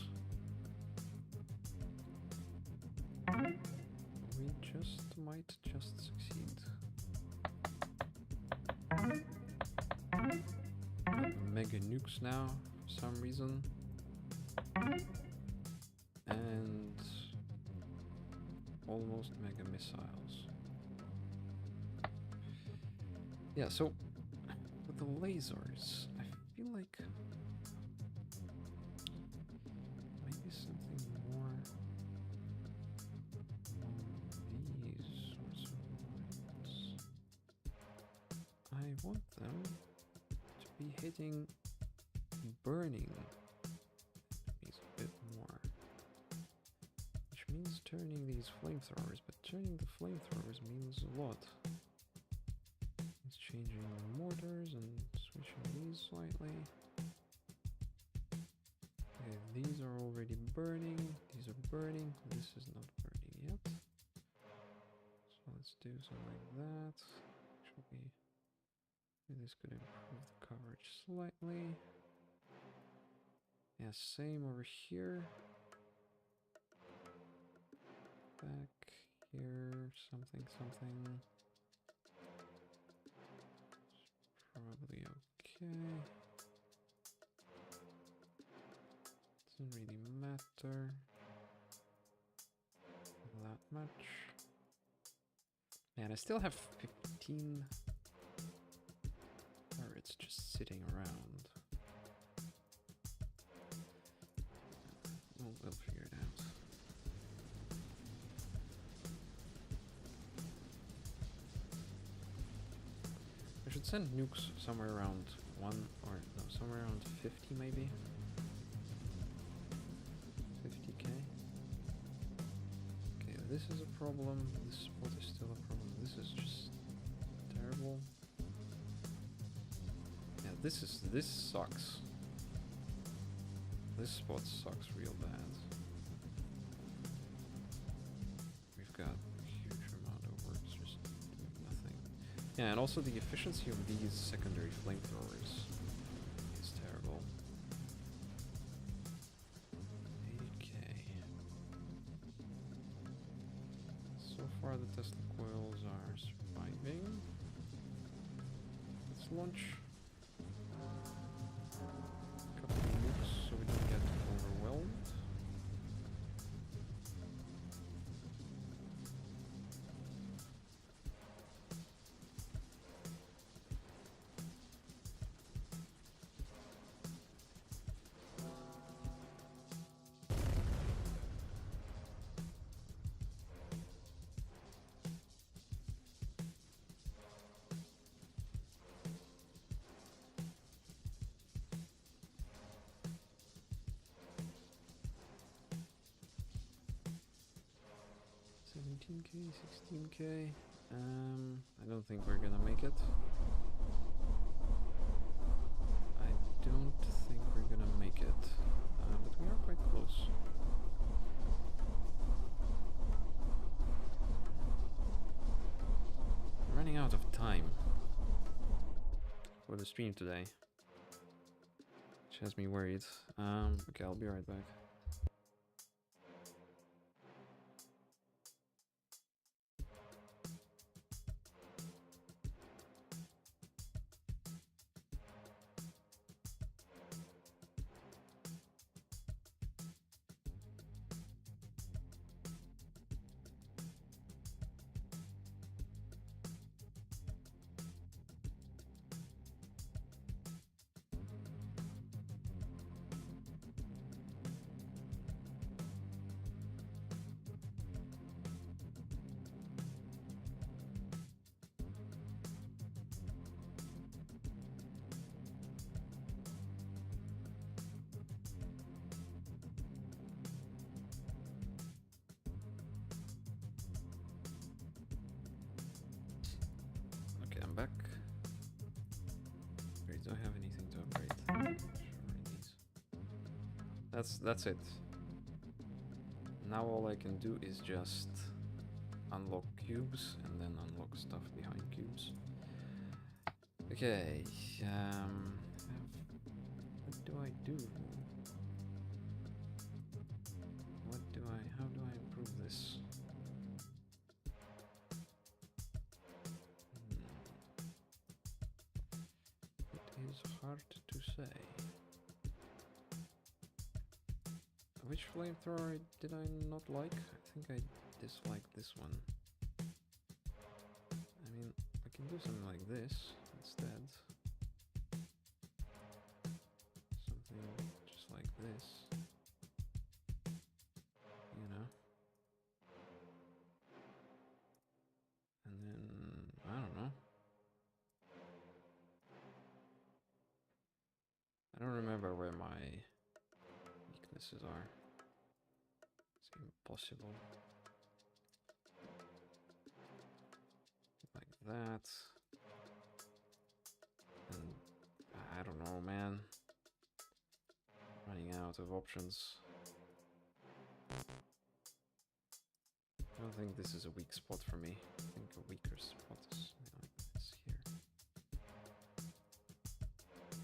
We might just succeed. Mega nukes now, for some reason. And almost mega missiles. Yeah, so with the lasers, I feel like maybe something more along these sorts of lines. I want them to be hitting burning enemies a bit more. Which means turning these flamethrowers, but turning the flamethrowers means a lot. It's changing the mortars and switching these slightly. Okay, these are already burning, these are burning, this is not burning yet. So let's do something like that. Actually, this could improve the coverage slightly. Yeah, same over here. Back here, something. Probably okay. Doesn't really matter that much. Man, I still have 15 turrets just sitting around. We'll figure it out. I should send nukes somewhere around 1 or no, somewhere around 50 maybe. 50k. Okay, this is a problem. This spot is still a problem. This is just terrible. Yeah, this sucks. This spot sucks real bad. We've got a huge amount of works just doing nothing. Yeah, and also the efficiency of these secondary flamethrowers is terrible. 80k. So far the Tesla coils are surviving. Let's launch a couple of nukes so we don't get overwhelmed. $17k, $16k. I don't think we're gonna make it. I don't think we're gonna make it. But we are quite close. I'm running out of time for the stream today, which has me worried. Okay, I'll be right back. Okay, I'm back. Wait, do I have anything to upgrade? Sure, these. That's it. Now all I can do is just unlock cubes and then unlock stuff behind cubes. Okay, what do I do? How do I improve this? It is hard to say. Which flamethrower did I not like? I think I disliked this one. I mean, I can do something like this instead. Something just like this. You know? And then, I don't know. I don't remember where my weaknesses are. It's impossible. Like that. And I don't know, man. Running out of options. I don't think this is a weak spot for me. I think a weaker spot is like this here.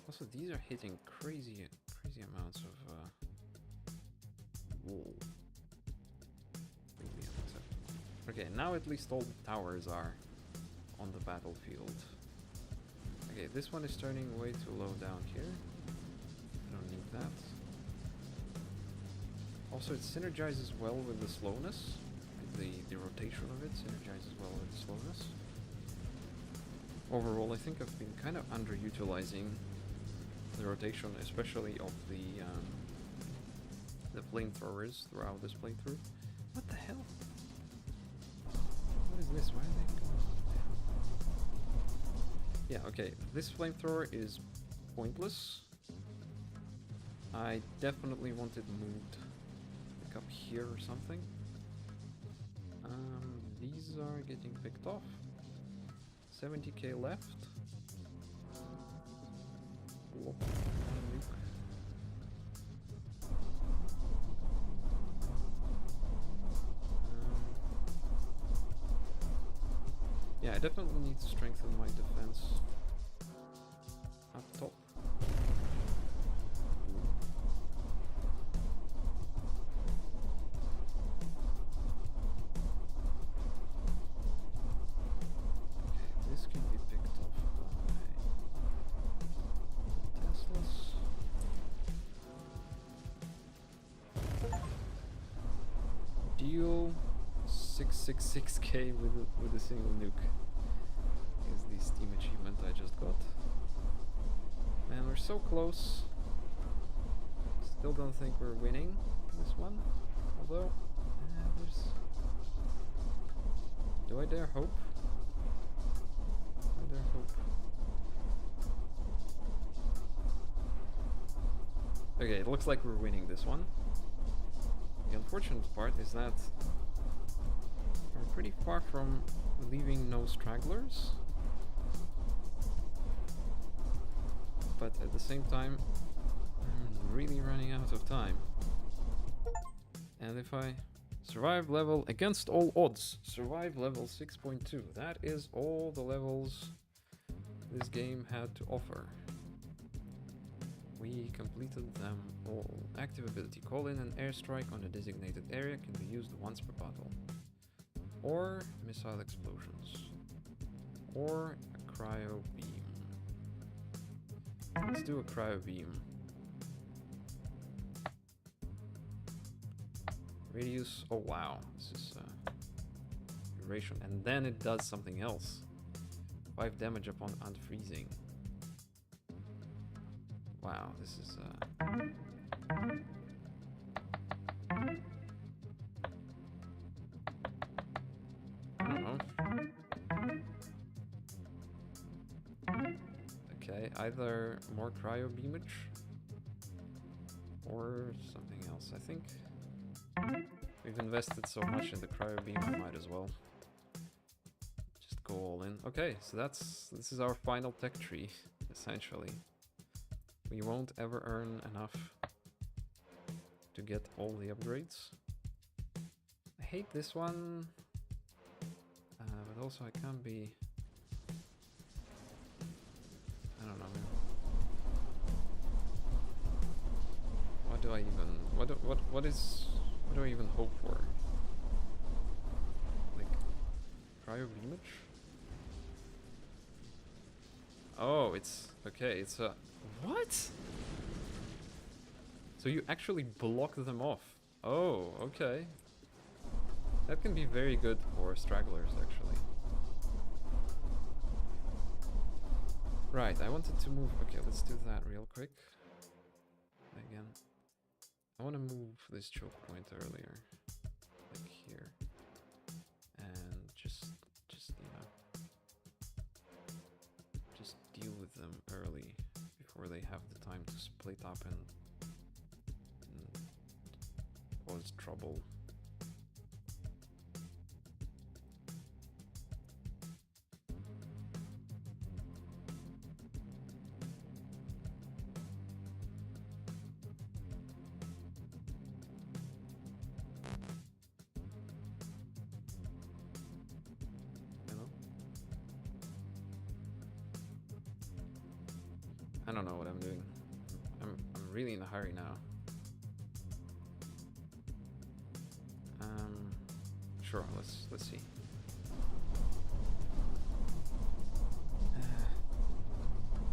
Also, these are hitting crazy amounts of wool. Really unacceptable. Okay, now at least all the towers are on the battlefield. Okay, this one is turning way too low down here. I don't need that. Also, it synergizes well with the slowness. The rotation of it synergizes well with the slowness. Overall, I think I've been kind of underutilizing the rotation, especially of the flamethrowers throughout this playthrough. What the hell? What is this? Why are they going down? Yeah, okay. This flamethrower is pointless. I definitely want it moved like up here or something. These are getting picked off. 70k left. Yeah, I definitely need to strengthen my defense up top. This can be picked off by Teslas. Deal 666k with a single nuke is the Steam achievement I just got. Man, we're so close. Still don't think we're winning this one. Although, do I dare hope? I dare hope. Okay, it looks like we're winning this one. The unfortunate part is that we're pretty far from leaving no stragglers. But at the same time, I'm really running out of time. And if I survive level against all odds, survive level 6.2, that is all the levels this game had to offer. We completed them all. Active ability. Call in an airstrike on a designated area, can be used once per battle. Or missile explosions. Or a cryo beam. Let's do a cryo beam. Radius, oh wow, this is duration, and then it does something else. 5 damage upon unfreezing. Wow, this is I don't know. Okay, either more cryo beamage or something else. I think we've invested so much in the cryo beam, I might as well just go all in. Okay, so this is our final tech tree, essentially. We won't ever earn enough to get all the upgrades. I hate this one, but also I can't be. I don't know. What do I even? What do I even hope for? Like cryo image? Oh, it's okay. It's a what? So you actually block them off. Oh, okay. That can be very good for stragglers, actually. Right, I wanted to move. Okay, let's do that real quick. Again, I want to move this choke point earlier, like here, and just you know, just deal with them early before they have the time to split up and cause trouble. I don't know what I'm doing. I'm really in a hurry now. Sure, let's see.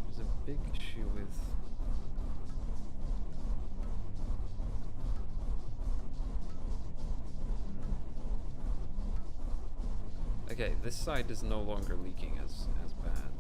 There's a big issue with okay, this side is no longer leaking as bad.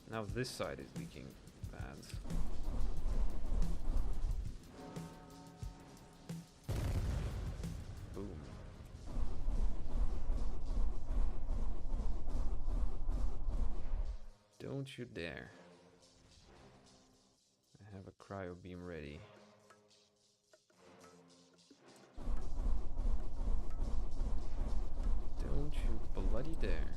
Now this side is leaking bad. Boom. Don't you dare. I have a cryo beam ready. Don't you bloody dare.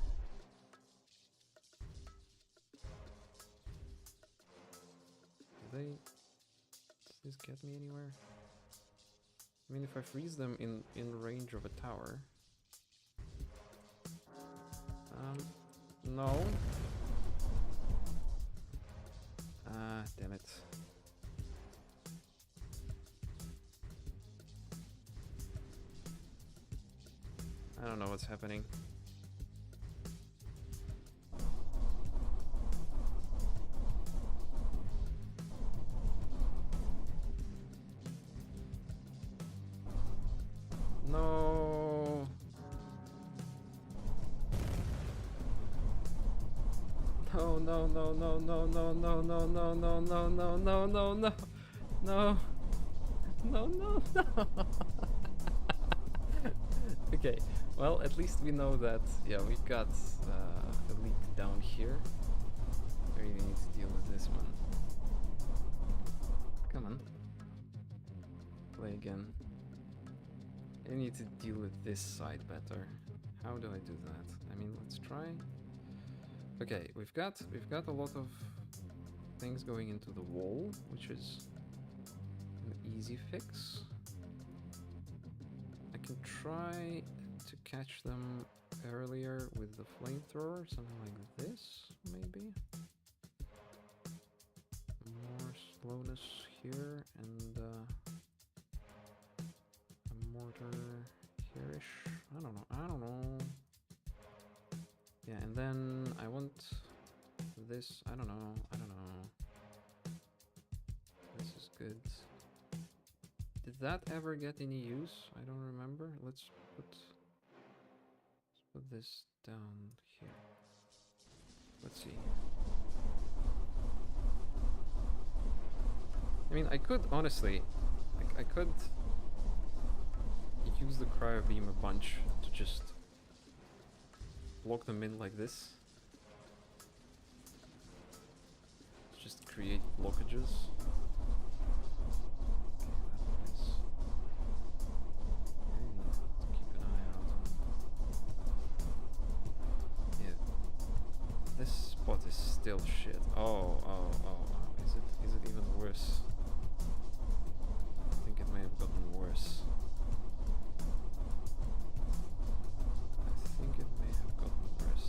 Does this get me anywhere? I mean, if I freeze them in range of a tower. No. Ah, damn it. I don't know what's happening. No. No, no, no, no, no, no, no, no, no, no, no, no, no, no, no, no, no, no, no. Okay, well, at least we know that, yeah, we've got a leak down here. I really need to deal with this one. Come on. Play again. I need to deal with this side better. How do I do that? I mean, let's try. Okay, we've got a lot of things going into the wall, which is an easy fix. I can try to catch them earlier with the flamethrower, something like this, maybe. More slowness here, and a mortar here-ish. I don't know. Yeah, and then I want this. I don't know. This is good. Did that ever get any use? I don't remember. Let's put this down here. Let's see. I mean, I could honestly, I could use the cryo beam a bunch to just block them in like this. Just create blockages. Keep an eye out. Yeah, this spot is still shit. Oh. Is it even worse? I think it may have gotten worse. I think it may have gotten worse.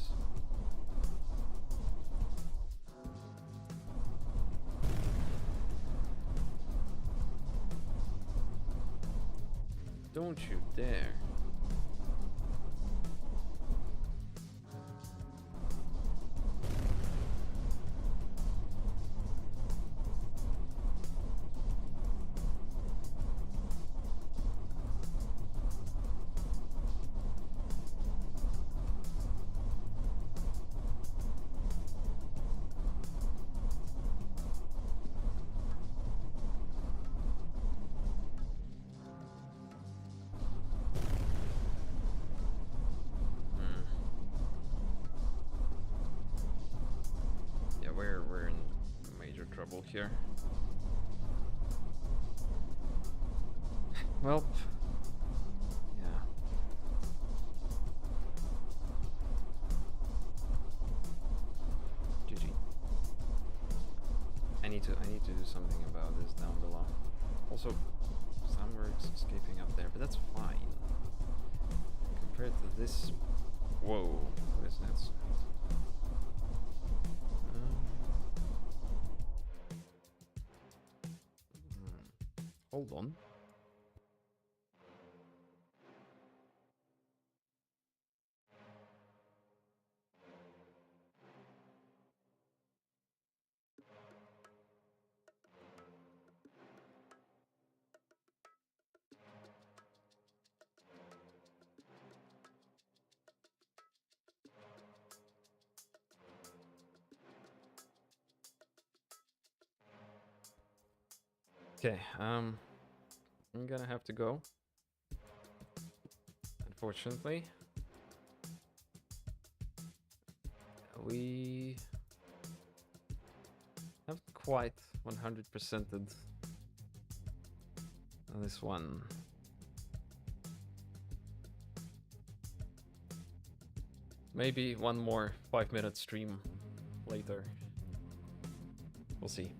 Don't you dare. We're in major trouble here. Well, yeah. GG. I need to do something about this down below. Also, Sunworks escaping up there, but that's fine. Compared to this, whoa, what is that sound? Hold on. Okay, I'm gonna have to go. Unfortunately. We haven't quite 100%ed this one. Maybe one more 5-minute stream later. We'll see.